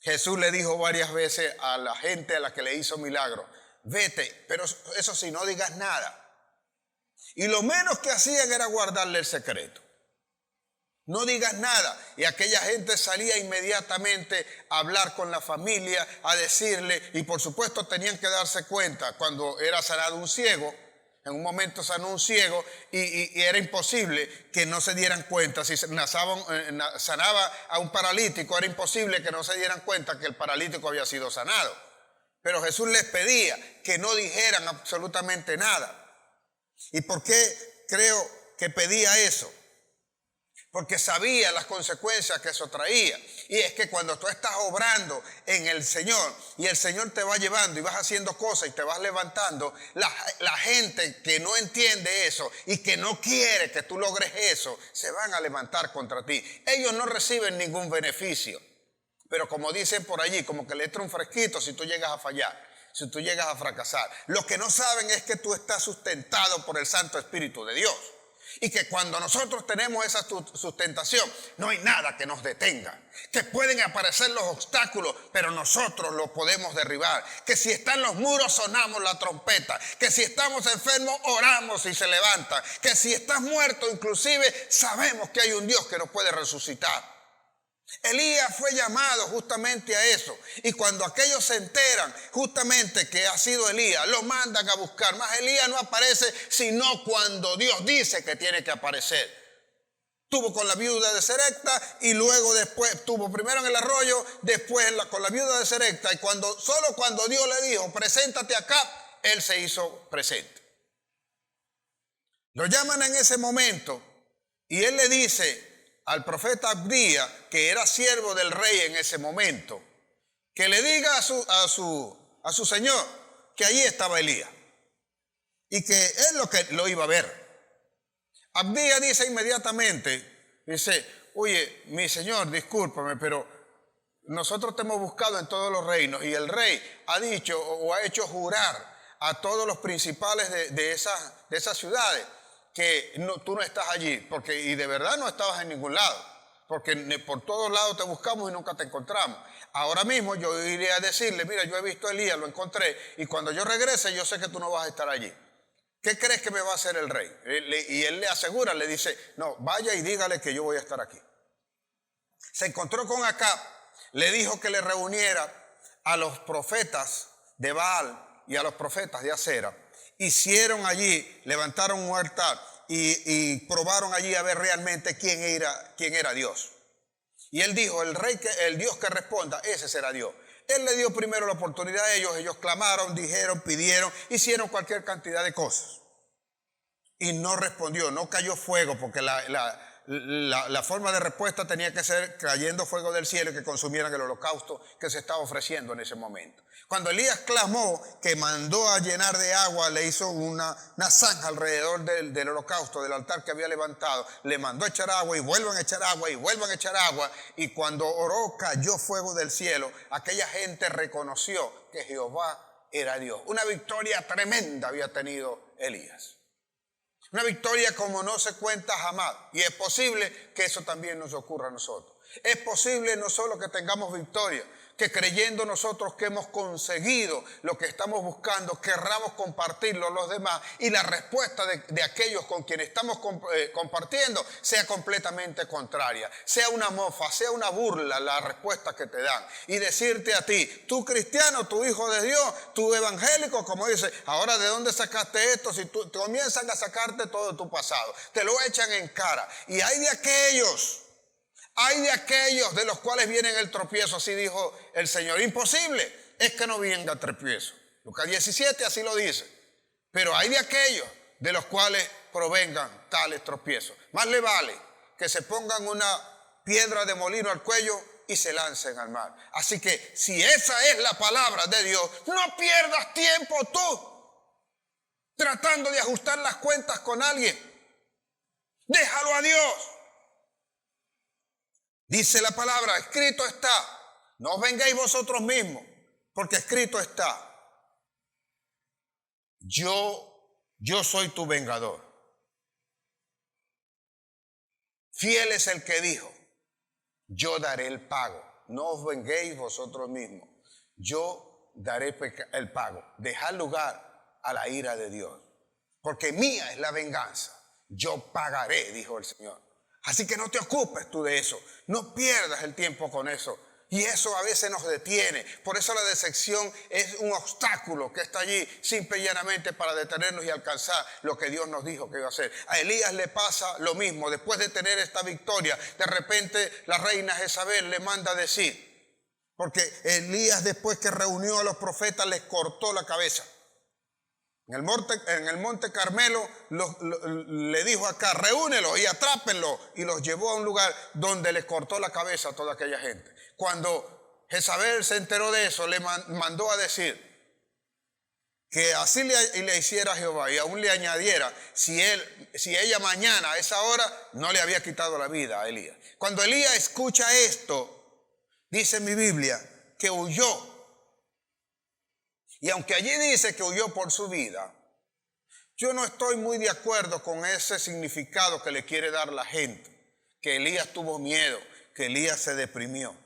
Jesús le dijo varias veces a la gente a la que le hizo milagro, vete, pero eso sí, no digas nada. Y lo menos que hacían era guardarle el secreto. No digas nada. Y aquella gente salía inmediatamente a hablar con la familia, a decirle, y por supuesto tenían que darse cuenta cuando era sanado un ciego. En un momento sanó un ciego y era imposible que no se dieran cuenta. Si sanaba a un paralítico, era imposible que no se dieran cuenta que el paralítico había sido sanado. Pero Jesús les pedía que no dijeran absolutamente nada. ¿Y por qué creo que pedía eso? Porque sabía las consecuencias que eso traía. Y es que cuando tú estás obrando en el Señor y el Señor te va llevando y vas haciendo cosas y te vas levantando, la gente que no entiende eso y que no quiere que tú logres eso, se van a levantar contra ti. Ellos no reciben ningún beneficio. Pero como dicen por allí, como que le entra un fresquito si tú llegas a fallar, si tú llegas a fracasar. Lo que no saben es que tú estás sustentado por el Santo Espíritu de Dios. Y que cuando nosotros tenemos esa sustentación, no hay nada que nos detenga. Que pueden aparecer los obstáculos, pero nosotros los podemos derribar. Que si están los muros, sonamos la trompeta. Que si estamos enfermos, oramos y se levanta. Que si estás muerto, inclusive, sabemos que hay un Dios que nos puede resucitar. Elías fue llamado justamente a eso. Y cuando aquellos se enteran justamente que ha sido Elías, lo mandan a buscar. Mas Elías no aparece sino cuando Dios dice que tiene que aparecer. Tuvo con la viuda de Serepta y luego después, tuvo primero en el arroyo, después con la viuda de Serepta. Y solo cuando Dios le dijo, preséntate acá, él se hizo presente. Lo llaman en ese momento y él le dice al profeta Abdías, que era siervo del rey en ese momento, que le diga a su señor que allí estaba Elías y que él lo iba a ver. Abdías dice inmediatamente, dice, oye, mi señor, discúlpame, pero nosotros te hemos buscado en todos los reinos y el rey ha dicho o ha hecho jurar a todos los principales de esas ciudades que tú no estás allí, y de verdad no estabas en ningún lado, porque por todos lados te buscamos y nunca te encontramos. Ahora mismo yo iré a decirle, mira, yo he visto a Elías, lo encontré, y cuando yo regrese yo sé que tú no vas a estar allí. ¿Qué crees que me va a hacer el rey? Y él le asegura, le dice, no, vaya y dígale que yo voy a estar aquí. Se encontró con Acab, le dijo que le reuniera a los profetas de Baal y a los profetas de Acera. Hicieron allí, levantaron un altar y probaron allí a ver realmente quién era Dios. Y él dijo, el Dios que responda, ese será Dios. Él le dio primero la oportunidad a ellos clamaron, dijeron, pidieron, hicieron cualquier cantidad de cosas. Y no respondió, no cayó fuego, porque la forma de respuesta tenía que ser cayendo fuego del cielo y que consumieran el holocausto que se estaba ofreciendo en ese momento. Cuando Elías clamó, que mandó a llenar de agua, le hizo una zanja alrededor del holocausto, del altar que había levantado, le mandó a echar agua y vuelvan a echar agua y vuelvan a echar agua, y cuando oró cayó fuego del cielo. Aquella gente reconoció que Jehová era Dios. Una victoria tremenda había tenido Elías. Una victoria como no se cuenta jamás. Y es posible que eso también nos ocurra a nosotros. Es posible no solo que tengamos victoria, que creyendo nosotros que hemos conseguido lo que estamos buscando, querramos compartirlo a los demás y la respuesta de aquellos con quienes estamos compartiendo sea completamente contraria, sea una mofa, sea una burla la respuesta que te dan. Y decirte a ti, tú cristiano, tú hijo de Dios, tú evangélico, como dice, ahora ¿de dónde sacaste esto? Si tú comienzan a sacarte todo tu pasado, te lo echan en cara. Y hay de aquellos de los cuales vienen el tropiezo, así dijo el Señor. Imposible es que no venga el tropiezo. Lucas 17 así lo dice. Pero hay de aquellos de los cuales provengan tales tropiezos. Más le vale que se pongan una piedra de molino al cuello y se lancen al mar. Así que si esa es la palabra de Dios, no pierdas tiempo tú tratando de ajustar las cuentas con alguien. Déjalo a Dios. Dice la palabra, escrito está, no os vengáis vosotros mismos, porque escrito está, yo soy tu vengador. Fiel es el que dijo, yo daré el pago, no os venguéis vosotros mismos, yo daré el pago. Dejad lugar a la ira de Dios, porque mía es la venganza, yo pagaré, dijo el Señor. Así que no te ocupes tú de eso, no pierdas el tiempo con eso. Y eso a veces nos detiene. Por eso la decepción es un obstáculo que está allí simple y llanamente para detenernos y alcanzar lo que Dios nos dijo que iba a hacer. A Elías le pasa lo mismo. Después de tener esta victoria, de repente la reina Jezabel le manda a decir, porque Elías después que reunió a los profetas les cortó la cabeza. En el monte Carmelo le dijo acá, reúnelo y atrápenlo, y los llevó a un lugar donde les cortó la cabeza a toda aquella gente. Cuando Jezabel se enteró de eso, le mandó a decir que así le hiciera a Jehová y aún le añadiera si ella mañana a esa hora no le había quitado la vida a Elías. Cuando Elías escucha esto, dice mi Biblia que huyó. Y aunque allí dice que huyó por su vida, yo no estoy muy de acuerdo con ese significado que le quiere dar la gente. Que Elías tuvo miedo, que Elías se deprimió.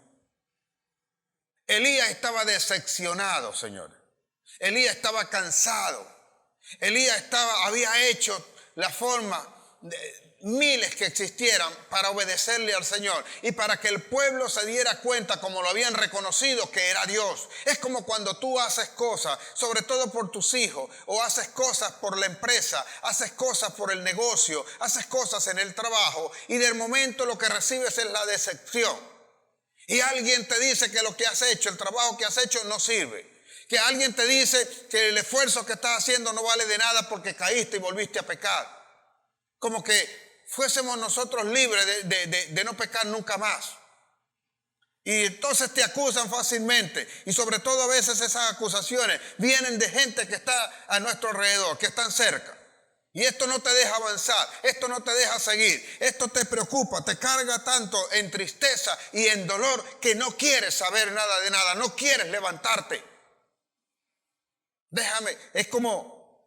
Elías estaba decepcionado, señores. Elías estaba cansado. Elías había hecho la forma de miles que existieran para obedecerle al Señor y para que el pueblo se diera cuenta, como lo habían reconocido, que era Dios. Es como cuando tú haces cosas, sobre todo por tus hijos, o haces cosas por la empresa, haces cosas por el negocio, haces cosas en el trabajo, y del momento lo que recibes es la decepción. Y alguien te dice que lo que has hecho, el trabajo que has hecho no sirve. Que alguien te dice que el esfuerzo que estás haciendo no vale de nada porque caíste y volviste a pecar. Como que fuésemos nosotros libres de no pecar nunca más. Y entonces te acusan fácilmente. Y sobre todo a veces esas acusaciones vienen de gente que está a nuestro alrededor, que están cerca. Y esto no te deja avanzar, esto no te deja seguir, esto te preocupa, te carga tanto en tristeza y en dolor que no quieres saber nada de nada, no quieres levantarte. Es como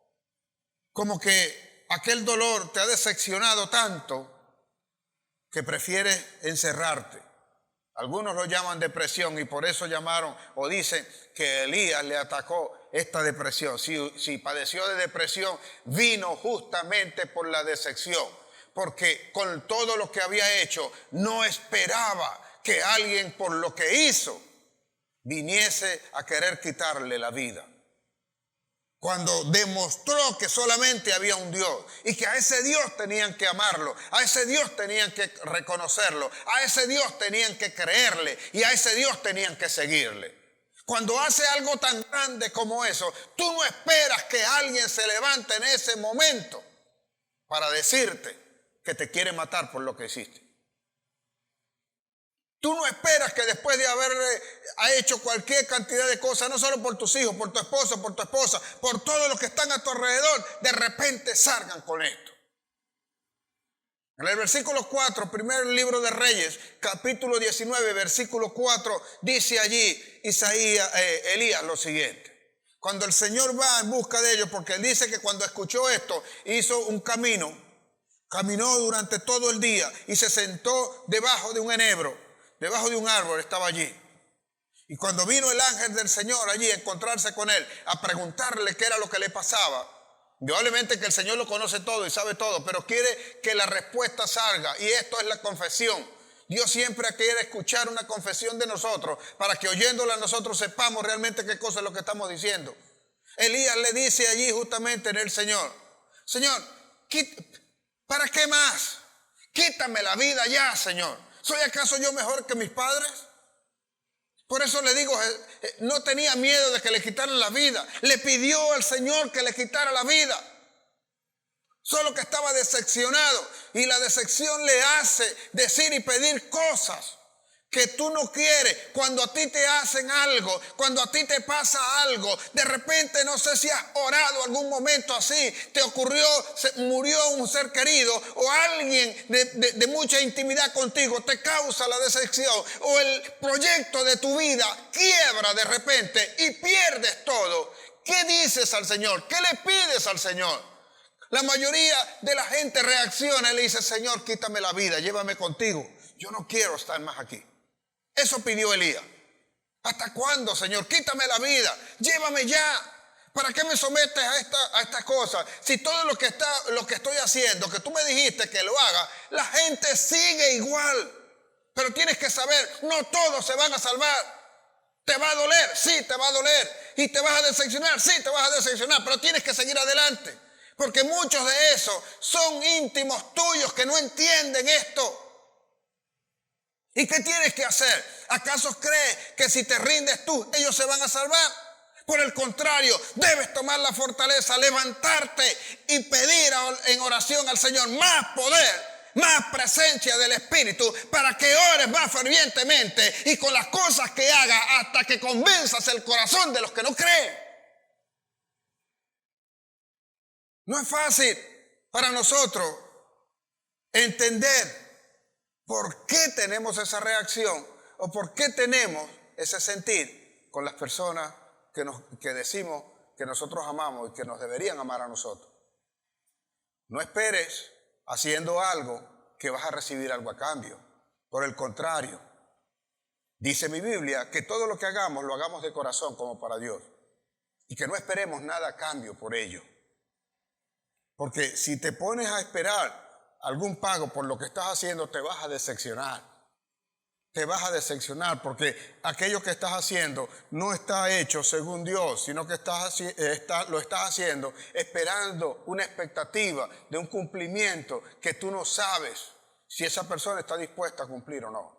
que aquel dolor te ha decepcionado tanto que prefieres encerrarte. Algunos lo llaman depresión y por eso llamaron o dicen que Elías le atacó esta depresión. Si padeció de depresión, vino justamente por la decepción, porque con todo lo que había hecho, no esperaba que alguien por lo que hizo viniese a querer quitarle la vida. Cuando demostró que solamente había un Dios y que a ese Dios tenían que amarlo, a ese Dios tenían que reconocerlo, a ese Dios tenían que creerle y a ese Dios tenían que seguirle. Cuando hace algo tan grande como eso, tú no esperas que alguien se levante en ese momento para decirte que te quiere matar por lo que hiciste. Tú no esperas que después de haber hecho cualquier cantidad de cosas, no solo por tus hijos, por tu esposo, por tu esposa, por todos los que están a tu alrededor, de repente salgan con esto. En el versículo 4, primer libro de Reyes, capítulo 19, versículo 4, dice allí Elías lo siguiente. Cuando el Señor va en busca de ellos, porque él dice que cuando escuchó esto, hizo un camino, caminó durante todo el día y se sentó debajo de un enebro. debajo de un árbol estaba allí. Y cuando vino el ángel del Señor allí a encontrarse con él, a preguntarle qué era lo que le pasaba, probablemente que el Señor lo conoce todo y sabe todo, pero quiere que la respuesta salga, y esto es la confesión. Dios siempre quiere escuchar una confesión de nosotros para que oyéndola nosotros sepamos realmente qué cosa es lo que estamos diciendo. Elías le dice allí justamente en el Señor: Señor, ¿para qué más? Quítame la vida ya, Señor. ¿Soy acaso yo mejor que mis padres? Por eso le digo, no tenía miedo de que le quitaran la vida. Le pidió al Señor que le quitara la vida. Solo que estaba decepcionado, y la decepción le hace decir y pedir cosas que tú no quieres. Cuando a ti te hacen algo, cuando a ti te pasa algo, de repente no sé si has orado algún momento así, te ocurrió, murió un ser querido o alguien de mucha intimidad contigo, te causa la decepción, o el proyecto de tu vida quiebra de repente y pierdes todo. ¿Qué dices al Señor? ¿Qué le pides al Señor? La mayoría de la gente reacciona y le dice: Señor, quítame la vida, llévame contigo. Yo no quiero estar más aquí. Eso pidió Elías. ¿Hasta cuándo, Señor? Quítame la vida, llévame ya. ¿Para qué me sometes a estas cosas? Si todo lo que estoy haciendo, que tú me dijiste que lo haga, la gente sigue igual. Pero tienes que saber, no todos se van a salvar. ¿Te va a doler? Sí, te va a doler. ¿Y te vas a decepcionar? Sí, te vas a decepcionar. Pero tienes que seguir adelante. Porque muchos de esos son íntimos tuyos que no entienden esto. ¿Y qué tienes que hacer? ¿Acaso crees que si te rindes tú, ellos se van a salvar? Por el contrario, debes tomar la fortaleza, levantarte y pedir en oración al Señor más poder, más presencia del Espíritu, para que ores más fervientemente y con las cosas que hagas hasta que convenzas el corazón de los que no creen. No es fácil para nosotros entender por qué tenemos esa reacción o por qué tenemos ese sentir con las personas que decimos que nosotros amamos y que nos deberían amar a nosotros. No esperes haciendo algo que vas a recibir algo a cambio. Por el contrario, dice mi Biblia que todo lo que hagamos lo hagamos de corazón como para Dios y que no esperemos nada a cambio por ello. Porque si te pones a esperar algún pago por lo que estás haciendo, te vas a decepcionar. Te vas a decepcionar porque aquello que estás haciendo no está hecho según Dios, sino que lo estás haciendo esperando una expectativa de un cumplimiento que tú no sabes si esa persona está dispuesta a cumplir o no.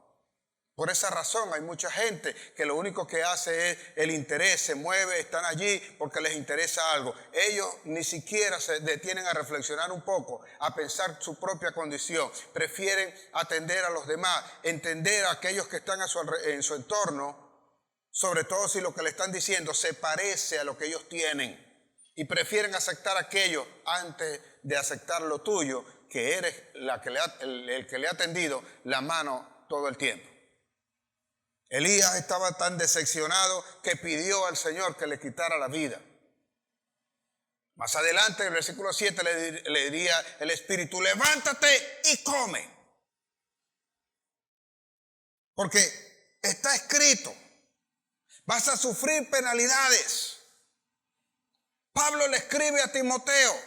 Por esa razón hay mucha gente que lo único que hace es el interés, se mueve, están allí porque les interesa algo. Ellos ni siquiera se detienen a reflexionar un poco, a pensar su propia condición. Prefieren atender a los demás, entender a aquellos que están en su entorno, sobre todo si lo que le están diciendo se parece a lo que ellos tienen. Y prefieren aceptar aquello antes de aceptar lo tuyo, que eres el que le ha tendido la mano todo el tiempo. Elías estaba tan decepcionado que pidió al Señor que le quitara la vida. Más adelante, en el versículo 7, le diría el Espíritu: levántate y come. Porque está escrito, vas a sufrir penalidades. Pablo le escribe a Timoteo.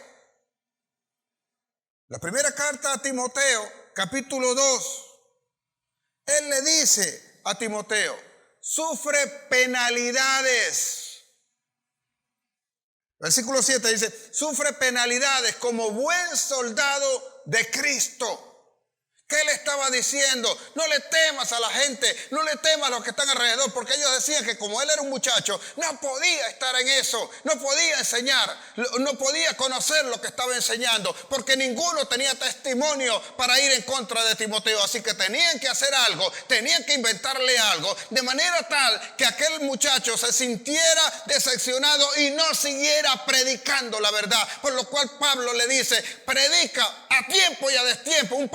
La primera carta a Timoteo, capítulo 2, él le dice a Timoteo: sufre penalidades. Versículo 7 dice: sufre penalidades como buen soldado de Cristo. ¿Qué le estaba diciendo? No le temas a la gente, no le temas a los que están alrededor, porque ellos decían que como él era un muchacho, no podía estar en eso, no podía enseñar, no podía conocer lo que estaba enseñando, porque ninguno tenía testimonio para ir en contra de Timoteo. Así que tenían que hacer algo, tenían que inventarle algo, de manera tal que aquel muchacho se sintiera decepcionado y no siguiera predicando la verdad. Por lo cual Pablo le dice: predica a tiempo y a destiempo. Un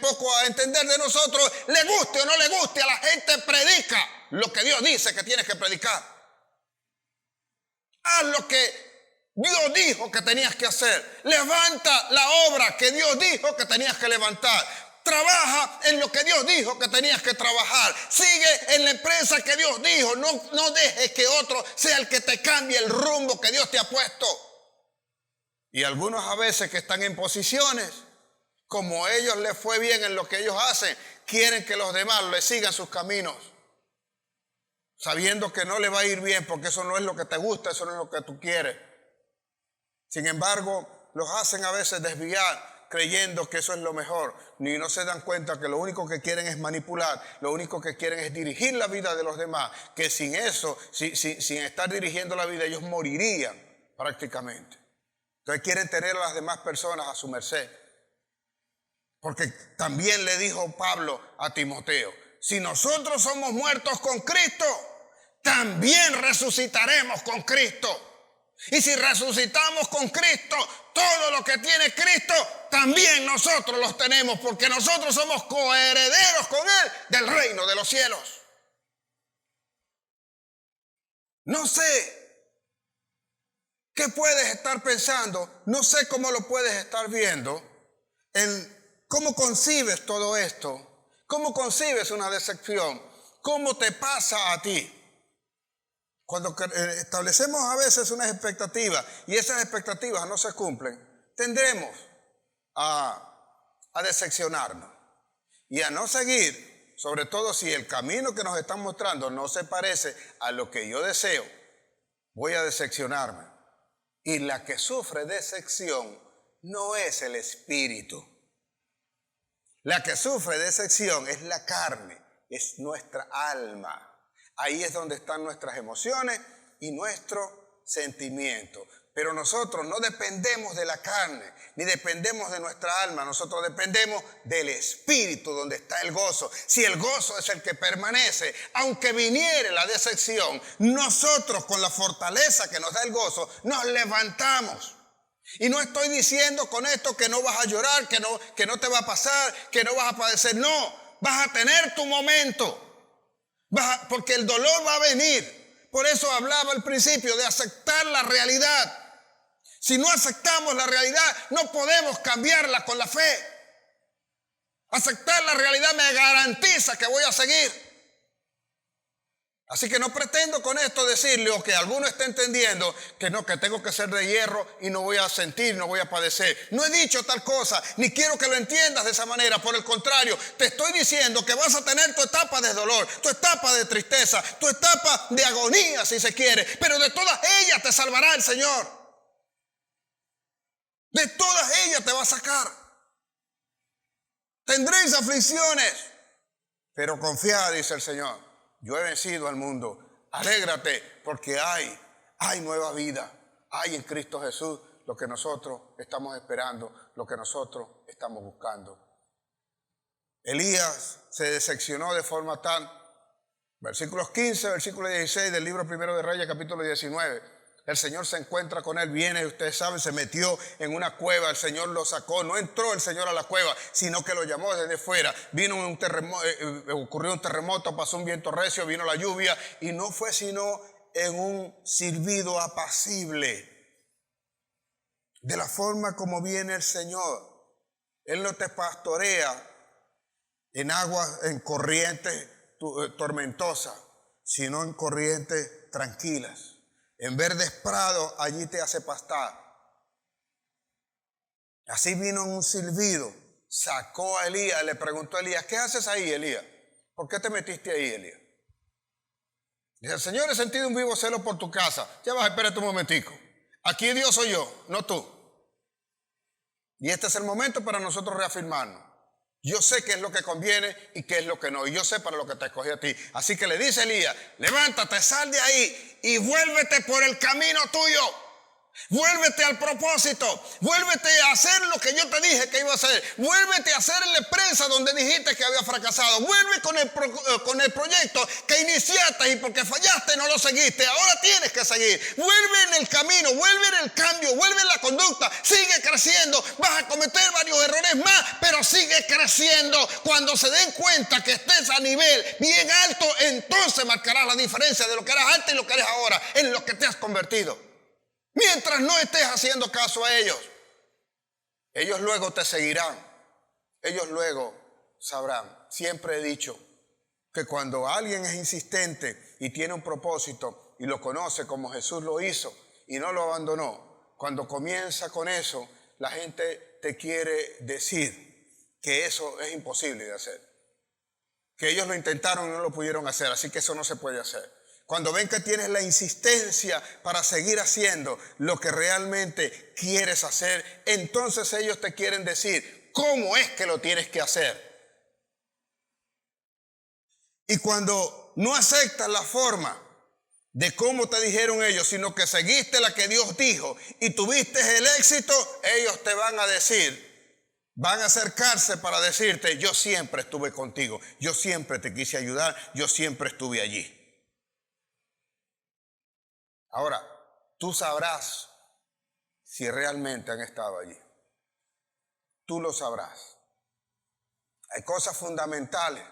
poco a entender de nosotros, le guste o no le guste, a la gente predica lo que Dios dice que tienes que predicar. Haz lo que Dios dijo que tenías que hacer. Levanta la obra que Dios dijo que tenías que levantar. Trabaja en lo que Dios dijo que tenías que trabajar. Sigue en la empresa que Dios dijo. No dejes que otro sea el que te cambie el rumbo que Dios te ha puesto. Y algunos a veces que están en posiciones, como a ellos les fue bien en lo que ellos hacen, quieren que los demás les sigan sus caminos, sabiendo que no le va a ir bien porque eso no es lo que te gusta, eso no es lo que tú quieres. Sin embargo, los hacen a veces desviar, creyendo que eso es lo mejor, ni no se dan cuenta que lo único que quieren es manipular, lo único que quieren es dirigir la vida de los demás, que sin eso, sin estar dirigiendo la vida, ellos morirían prácticamente. Entonces quieren tener a las demás personas a su merced. Porque también le dijo Pablo a Timoteo, si nosotros somos muertos con Cristo, también resucitaremos con Cristo. Y si resucitamos con Cristo, todo lo que tiene Cristo, también nosotros los tenemos, porque nosotros somos coherederos con Él del reino de los cielos. No sé qué puedes estar pensando, no sé cómo lo puedes estar viendo, en cómo concibes todo esto, cómo concibes una decepción, cómo te pasa a ti. Cuando establecemos a veces unas expectativas y esas expectativas no se cumplen, tendremos a decepcionarnos y a no seguir, sobre todo si el camino que nos están mostrando no se parece a lo que yo deseo, voy a decepcionarme. Y la que sufre decepción no es el espíritu. La que sufre decepción es la carne, es nuestra alma. Ahí es donde están nuestras emociones y nuestro sentimiento. Pero nosotros no dependemos de la carne, ni dependemos de nuestra alma. Nosotros dependemos del Espíritu, donde está el gozo. Si el gozo es el que permanece, aunque viniere la decepción, nosotros con la fortaleza que nos da el gozo, nos levantamos. Y no estoy diciendo con esto que no vas a llorar, que no te va a pasar, que no vas a padecer. No, vas a tener tu momento. Porque el dolor va a venir. Por eso hablaba al principio de aceptar la realidad. Si no aceptamos la realidad, no podemos cambiarla con la fe. Aceptar la realidad me garantiza que voy a seguir. Así que no pretendo con esto decirle o que alguno esté entendiendo que no, que tengo que ser de hierro y no voy a sentir, no voy a padecer. No he dicho tal cosa, ni quiero que lo entiendas de esa manera. Por el contrario, te estoy diciendo que vas a tener tu etapa de dolor, tu etapa de tristeza, tu etapa de agonía si se quiere. Pero de todas ellas te salvará el Señor. De todas ellas te va a sacar. Tendréis aflicciones, pero confía, dice el Señor. Yo he vencido al mundo. Alégrate porque hay nueva vida. Hay en Cristo Jesús lo que nosotros estamos esperando, lo que nosotros estamos buscando. Elías se decepcionó de forma tal, versículos 15, versículo 16 del libro primero de Reyes, capítulo 19. El Señor se encuentra con él, viene, ustedes saben, se metió en una cueva, el Señor lo sacó, no entró el Señor a la cueva, sino que lo llamó desde fuera. Vino un terremoto, ocurrió un terremoto, pasó un viento recio, vino la lluvia y no fue sino en un silbido apacible. De la forma como viene el Señor, Él no te pastorea en aguas, en corrientes tormentosas, sino en corrientes tranquilas. En verdes prados, allí te hace pastar. Así vino en un silbido, sacó a Elías, le preguntó a Elías, ¿qué haces ahí, Elías? ¿Por qué te metiste ahí, Elías? Dice, el Señor, he sentido un vivo celo por tu casa. Ya vas, espérate un momentico. Aquí Dios soy yo, no tú. Y este es el momento para nosotros reafirmarnos. Yo sé qué es lo que conviene y qué es lo que no. Y yo sé para lo que te escogí a ti. Así que le dice Elías, levántate, sal de ahí y vuélvete por el camino tuyo. Vuélvete al propósito. Vuélvete a hacer lo que yo te dije que iba a hacer. Vuélvete a hacer la empresa donde dijiste que había fracasado. Vuelve con el proyecto que iniciaste y porque fallaste no lo seguiste. Ahora tienes que seguir. Vuelve en el camino, vuelve en el cambio, vuelve en la conducta. Sigue creciendo. Vas a cometer varios errores más, pero sigue creciendo. Cuando se den cuenta que estés a nivel bien alto, entonces marcarás la diferencia de lo que eras antes y lo que eres ahora, en lo que te has convertido. Mientras no estés haciendo caso a ellos, ellos luego te seguirán. Ellos luego sabrán, siempre he dicho que cuando alguien es insistente y tiene un propósito y lo conoce como Jesús lo hizo y no lo abandonó, cuando comienza con eso, la gente te quiere decir que eso es imposible de hacer. Que ellos lo intentaron y no lo pudieron hacer, así que eso no se puede hacer. Cuando ven que tienes la insistencia para seguir haciendo lo que realmente quieres hacer, entonces ellos te quieren decir cómo es que lo tienes que hacer. Y cuando no aceptas la forma de cómo te dijeron ellos, sino que seguiste la que Dios dijo y tuviste el éxito, ellos te van a decir, van a acercarse para decirte, yo siempre estuve contigo, yo siempre te quise ayudar, yo siempre estuve allí. Ahora, tú sabrás si realmente han estado allí. Tú lo sabrás. Hay cosas fundamentales.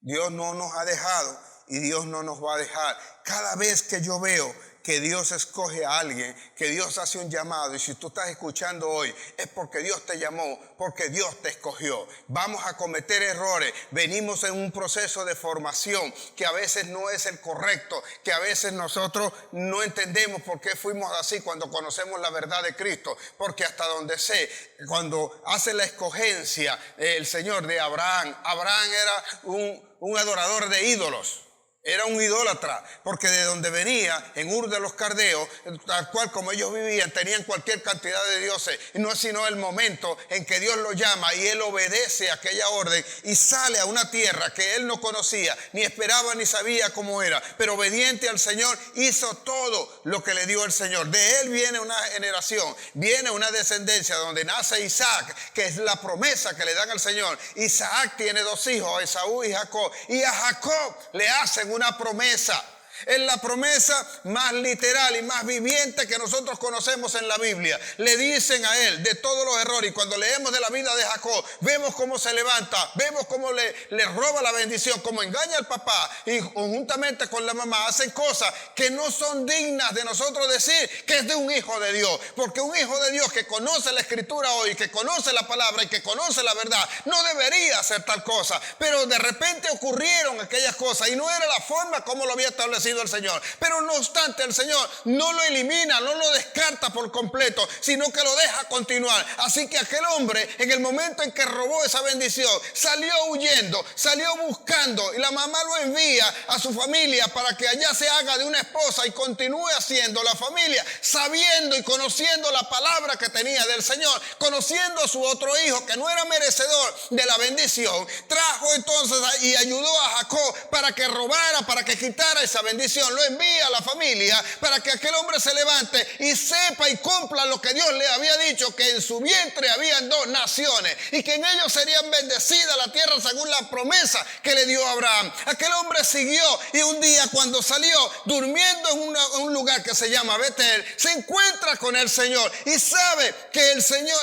Dios no nos ha dejado y Dios no nos va a dejar. Cada vez que yo veo que Dios escoge a alguien, que Dios hace un llamado, y si tú estás escuchando hoy, es porque Dios te llamó, porque Dios te escogió. Vamos a cometer errores, venimos en un proceso de formación que a veces no es el correcto, que a veces nosotros no entendemos por qué fuimos así cuando conocemos la verdad de Cristo, porque hasta donde sé, cuando hace la escogencia el Señor de Abraham, Abraham era un adorador de ídolos. Era un idólatra, porque de donde venía, en Ur de los Caldeos, tal cual como ellos vivían, tenían cualquier cantidad de dioses. Y no es sino el momento en que Dios lo llama y él obedece a aquella orden y sale a una tierra que él no conocía, ni esperaba ni sabía cómo era. Pero obediente al Señor, hizo todo lo que le dio el Señor. De él viene una generación, viene una descendencia donde nace Isaac, que es la promesa que le dan al Señor. Isaac tiene 2 hijos, Esaú y Jacob. Y a Jacob le hacen una promesa. Es la promesa más literal y más viviente que nosotros conocemos en la Biblia. Le dicen a él de todos los errores. Y cuando leemos de la vida de Jacob, vemos cómo se levanta, vemos cómo le roba la bendición, cómo engaña al papá y juntamente con la mamá hacen cosas que no son dignas de nosotros decir que es de un hijo de Dios. Porque un hijo de Dios que conoce la escritura hoy, que conoce la palabra y que conoce la verdad, no debería hacer tal cosa. Pero de repente ocurrieron aquellas cosas y no era la forma como lo había establecido el Señor. Pero no obstante, el Señor no lo elimina, no lo descarta por completo, sino que lo deja continuar. Así que aquel hombre, en el momento en que robó esa bendición, salió huyendo, salió buscando, y la mamá lo envía a su familia para que allá se haga de una esposa y continúe haciendo la familia, sabiendo y conociendo la palabra que tenía del Señor, conociendo a su otro hijo que no era merecedor de la bendición. Trajo entonces y ayudó a Jacob para que robara, para que quitara esa bendición. Lo envía a la familia para que aquel hombre se levante y sepa y cumpla lo que Dios le había dicho, que en su vientre habían 2 naciones y que en ellos serían bendecidas la tierra según la promesa que le dio a Abraham. Aquel hombre siguió y un día, cuando salió durmiendo en un lugar que se llama Betel, se encuentra con el Señor y sabe que el Señor,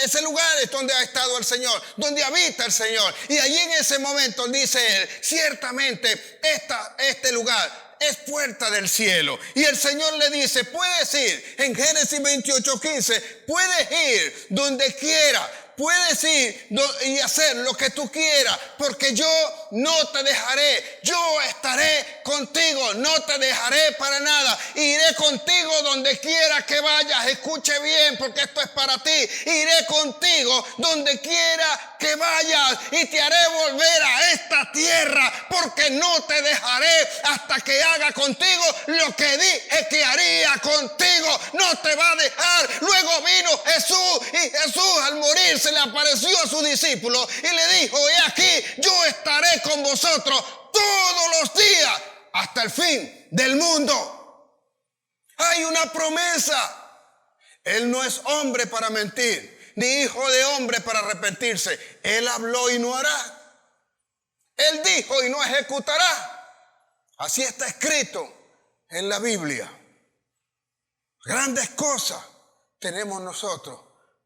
ese lugar es donde ha estado el Señor, donde habita el Señor. Y allí en ese momento dice él, ciertamente este lugar es puerta del cielo. Y el Señor le dice, puedes ir, en Génesis 28:15, puedes ir donde quiera, puedes ir y hacer lo que tú quieras, porque yo no te dejaré, yo estaré contigo, no te dejaré para nada, iré contigo donde quiera que vayas. Escuche bien, porque esto es para ti. Iré contigo donde quiera que vayas y te haré volver a esta tierra, porque no te dejaré hasta que haga contigo lo que dije que haría contigo. No te va a dejar. Luego vino Jesús, y Jesús, al morir, se le apareció a sus discípulos y le dijo, he aquí, yo estaré con vosotros todos los días hasta el fin del mundo. Hay una promesa. Él no es hombre para mentir, ni hijo de hombre para arrepentirse. Él habló y no hará. Él dijo y no ejecutará. Así está escrito en la Biblia. Grandes cosas tenemos nosotros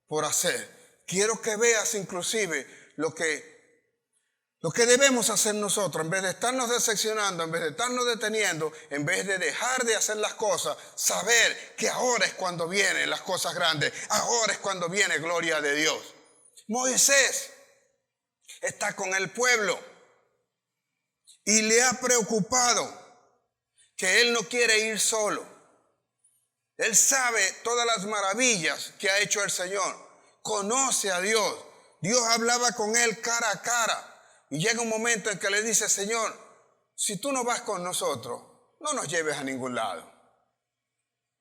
por hacer. Quiero que veas inclusive lo que debemos hacer nosotros, en vez de estarnos decepcionando, en vez de estarnos deteniendo, en vez de dejar de hacer las cosas, saber que ahora es cuando vienen las cosas grandes, ahora es cuando viene gloria de Dios. Moisés está con el pueblo y le ha preocupado que él no quiere ir solo. Él sabe todas las maravillas que ha hecho el Señor. Conoce a Dios. Dios hablaba con él cara a cara. Y llega un momento en que le dice, Señor, si tú no vas con nosotros, no nos lleves a ningún lado.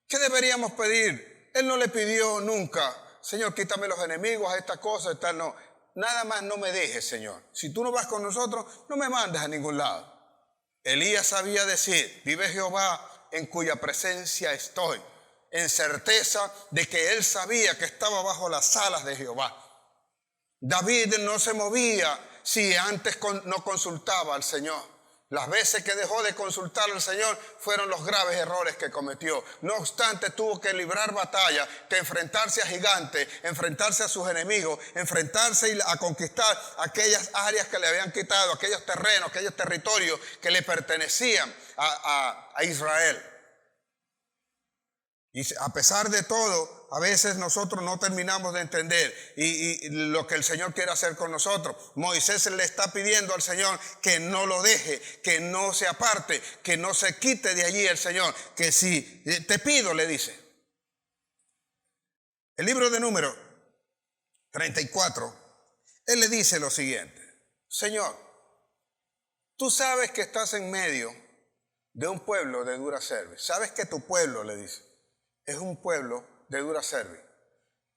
¿Qué deberíamos pedir? Él no le pidió nunca, Señor, quítame los enemigos, a esta cosa, esta no. Nada más no me dejes, Señor. Si tú no vas con nosotros, no me mandes a ningún lado. Elías sabía decir, vive Jehová en cuya presencia estoy, en certeza de que él sabía que estaba bajo las alas de Jehová. David no se movía si antes no consultaba al Señor. Las veces que dejó de consultar al Señor fueron los graves errores que cometió. No obstante, tuvo que librar batalla, que enfrentarse a gigantes, enfrentarse a sus enemigos, enfrentarse a conquistar aquellas áreas que le habían quitado, aquellos terrenos, aquellos territorios que le pertenecían a Israel. Y a pesar de todo, a veces nosotros no terminamos de entender y lo que el Señor quiere hacer con nosotros. Moisés le está pidiendo al Señor que no lo deje, que no se aparte, que no se quite de allí el Señor. Que si te pido, le dice. El libro de Números 34, él le dice lo siguiente. Señor, tú sabes que estás en medio de un pueblo de dura cerviz. Sabes que tu pueblo, le dice, es un pueblo de dura cerviz.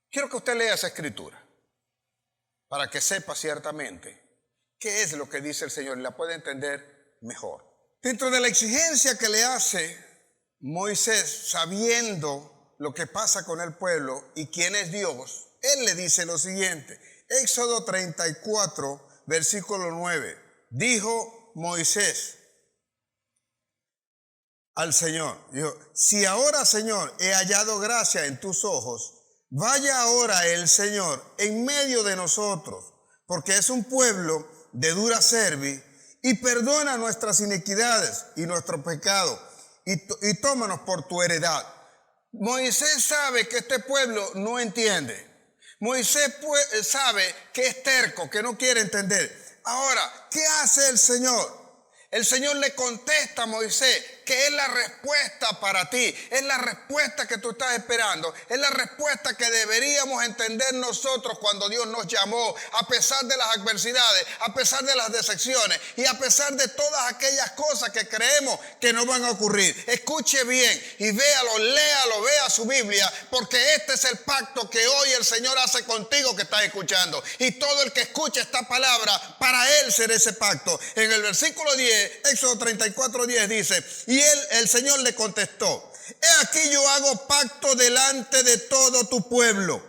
Quiero que usted lea esa escritura para que sepa ciertamente qué es lo que dice el Señor y la pueda entender mejor. Dentro de la exigencia que le hace Moisés, sabiendo lo que pasa con el pueblo y quién es Dios, él le dice lo siguiente. Éxodo 34, versículo 9. Dijo Moisés al Señor, dijo, si ahora, Señor, he hallado gracia en tus ojos, vaya ahora el Señor en medio de nosotros, porque es un pueblo de dura cerviz, y perdona nuestras iniquidades y nuestro pecado, y tómanos por tu heredad. Moisés sabe que este pueblo no entiende. Moisés sabe que es terco, que no quiere entender. Ahora, ¿qué hace el Señor? El Señor le contesta a Moisés que es la respuesta para ti, es la respuesta que tú estás esperando, es la respuesta que deberíamos entender nosotros cuando Dios nos llamó, a pesar de las adversidades, a pesar de las decepciones y a pesar de todas aquellas cosas que creemos que no van a ocurrir. Escuche bien y véalo, léalo, vea su Biblia, porque este es el pacto que hoy el Señor hace contigo que estás escuchando. Y todo el que escuche esta palabra, para él será ese pacto. En el versículo 10, Éxodo 34, 10 dice, y el Señor le contestó, he aquí yo hago pacto delante de todo tu pueblo.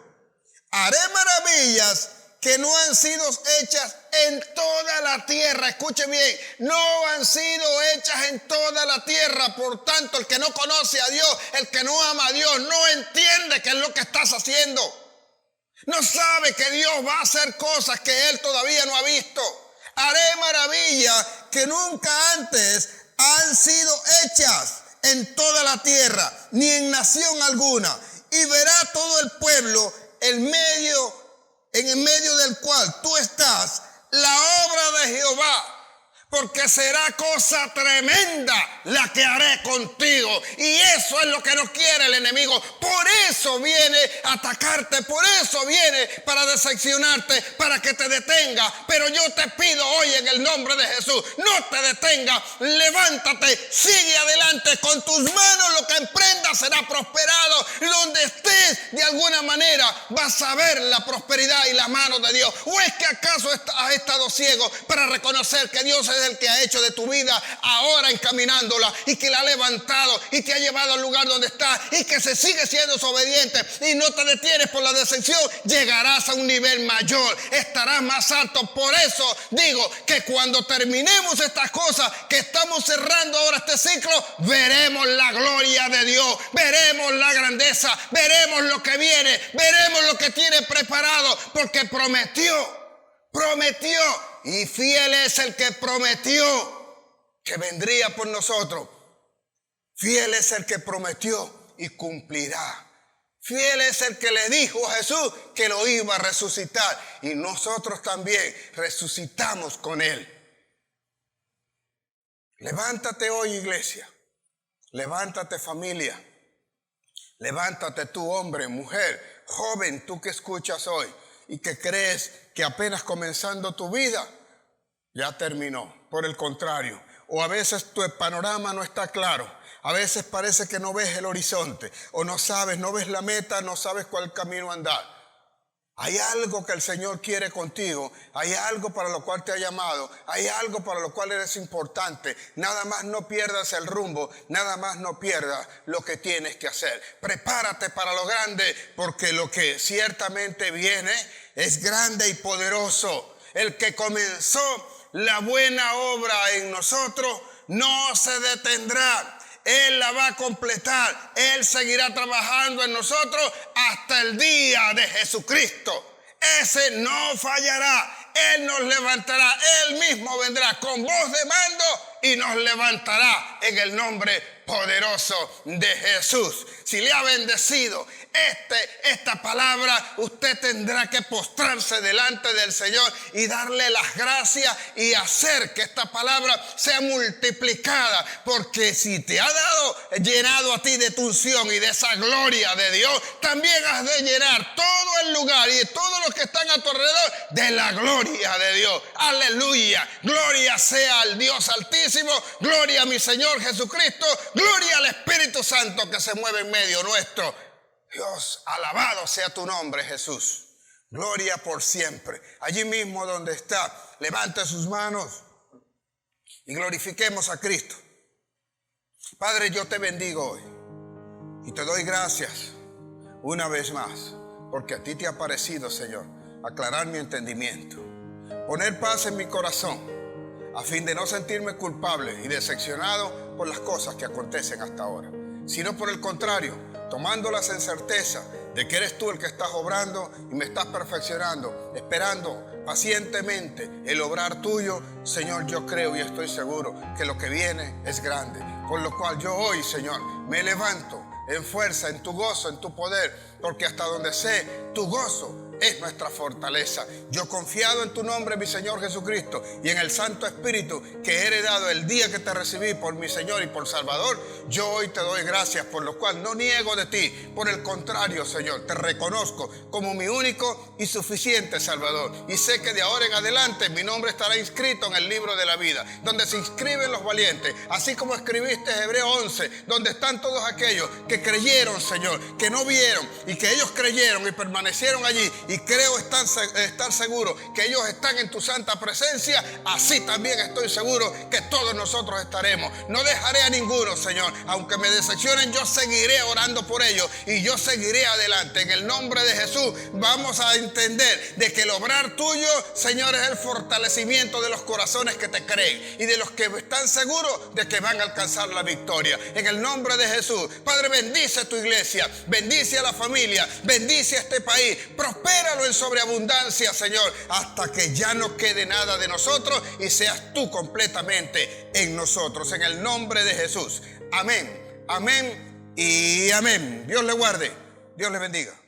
Haré maravillas que no han sido hechas en toda la tierra. Escuche bien, no han sido hechas en toda la tierra. Por tanto, el que no conoce a Dios, el que no ama a Dios, no entiende qué es lo que estás haciendo. No sabe que Dios va a hacer cosas que él todavía no ha visto. Haré maravillas que nunca antes han sido hechas en toda la tierra, ni en nación alguna. Y verá todo el pueblo en el medio del cual tú estás, la obra de Jehová. Porque será cosa tremenda la que haré contigo. Y eso es lo que no quiere el enemigo. Por eso viene a atacarte. Por eso viene para decepcionarte, para que te detenga. Pero yo te pido hoy en el nombre de Jesús, no te detenga. Levántate, sigue adelante. Con tus manos lo que emprendas será prosperado. Donde estés, de alguna manera, vas a ver la prosperidad y la mano de Dios. ¿O es que acaso has estado ciego para reconocer que Dios es el que ha hecho de tu vida ahora encaminándola y que la ha levantado y te ha llevado al lugar donde está y que se sigue siendo desobediente y no te detienes por la decepción? Llegarás a un nivel mayor, estarás más alto. Por eso digo que cuando terminemos estas cosas que estamos cerrando ahora este ciclo, veremos la gloria de Dios, veremos la grandeza, veremos lo que viene, veremos lo que tiene preparado, porque prometió. Y fiel es el que prometió que vendría por nosotros. Fiel es el que prometió y cumplirá. Fiel es el que le dijo a Jesús que lo iba a resucitar. Y nosotros también resucitamos con Él. Levántate hoy, iglesia. Levántate, familia. Levántate tú, hombre, mujer, joven, tú que escuchas hoy y que crees que apenas comenzando tu vida ya terminó. Por el contrario, o a veces tu panorama no está claro. A veces parece que no ves el horizonte o no ves la meta, no sabes cuál camino andar. Hay algo que el Señor quiere contigo, hay algo para lo cual te ha llamado, hay algo para lo cual eres importante. Nada más no pierdas el rumbo, nada más no pierdas lo que tienes que hacer. Prepárate para lo grande, porque lo que ciertamente viene es grande y poderoso. El que comenzó la buena obra en nosotros no se detendrá. Él la va a completar. Él seguirá trabajando en nosotros hasta el día de Jesucristo. Ese no fallará. Él nos levantará. Él mismo vendrá con voz de mando y nos levantará en el nombre poderoso de Jesús. Si le ha bendecido esta palabra, usted tendrá que postrarse delante del Señor y darle las gracias y hacer que esta palabra sea multiplicada, porque si te ha llenado a ti de tu unción y de esa gloria de Dios, también has de llenar todo el lugar y todos los que están a tu alrededor de la gloria de Dios. Aleluya, gloria sea al Dios Altísimo, gloria a mi Señor Jesucristo, gloria al Espíritu Santo que se mueve en medio nuestro. Dios, alabado sea tu nombre, Jesús. Gloria por siempre. Allí mismo donde está, levante sus manos y glorifiquemos a Cristo. Padre, yo te bendigo hoy y te doy gracias una vez más, porque a ti te ha parecido, Señor, aclarar mi entendimiento, poner paz en mi corazón, a fin de no sentirme culpable y decepcionado por las cosas que acontecen hasta ahora, sino por el contrario, tomándolas en certeza de que eres tú el que estás obrando y me estás perfeccionando, esperando pacientemente el obrar tuyo. Señor, yo creo y estoy seguro que lo que viene es grande, por lo cual yo hoy, Señor, me levanto en fuerza, en tu gozo, en tu poder, porque hasta donde sé, tu gozo es nuestra fortaleza. Yo confiado en tu nombre, mi Señor Jesucristo, y en el Santo Espíritu que he heredado el día que te recibí por mi Señor y por Salvador, yo hoy te doy gracias, por lo cual no niego de ti. Por el contrario, Señor, te reconozco como mi único y suficiente Salvador. Y sé que de ahora en adelante mi nombre estará inscrito en el libro de la vida, donde se inscriben los valientes, así como escribiste Hebreo 11, donde están todos aquellos que creyeron, Señor, que no vieron y que ellos creyeron y permanecieron allí. Y creo estar seguro que ellos están en tu santa presencia. Así también estoy seguro que todos nosotros estaremos. No dejaré a ninguno, Señor. Aunque me decepcionen, yo seguiré orando por ellos y yo seguiré adelante. En el nombre de Jesús vamos a entender de que el obrar tuyo, Señor, es el fortalecimiento de los corazones que te creen y de los que están seguros de que van a alcanzar la victoria. En el nombre de Jesús, Padre, bendice tu iglesia, bendice a la familia, bendice a este país, prospéralo en sobreabundancia, Señor, hasta que ya no quede nada de nosotros y seas tú completamente en nosotros. En el nombre de Jesús. Amén, amén y amén. Dios le guarde, Dios le bendiga.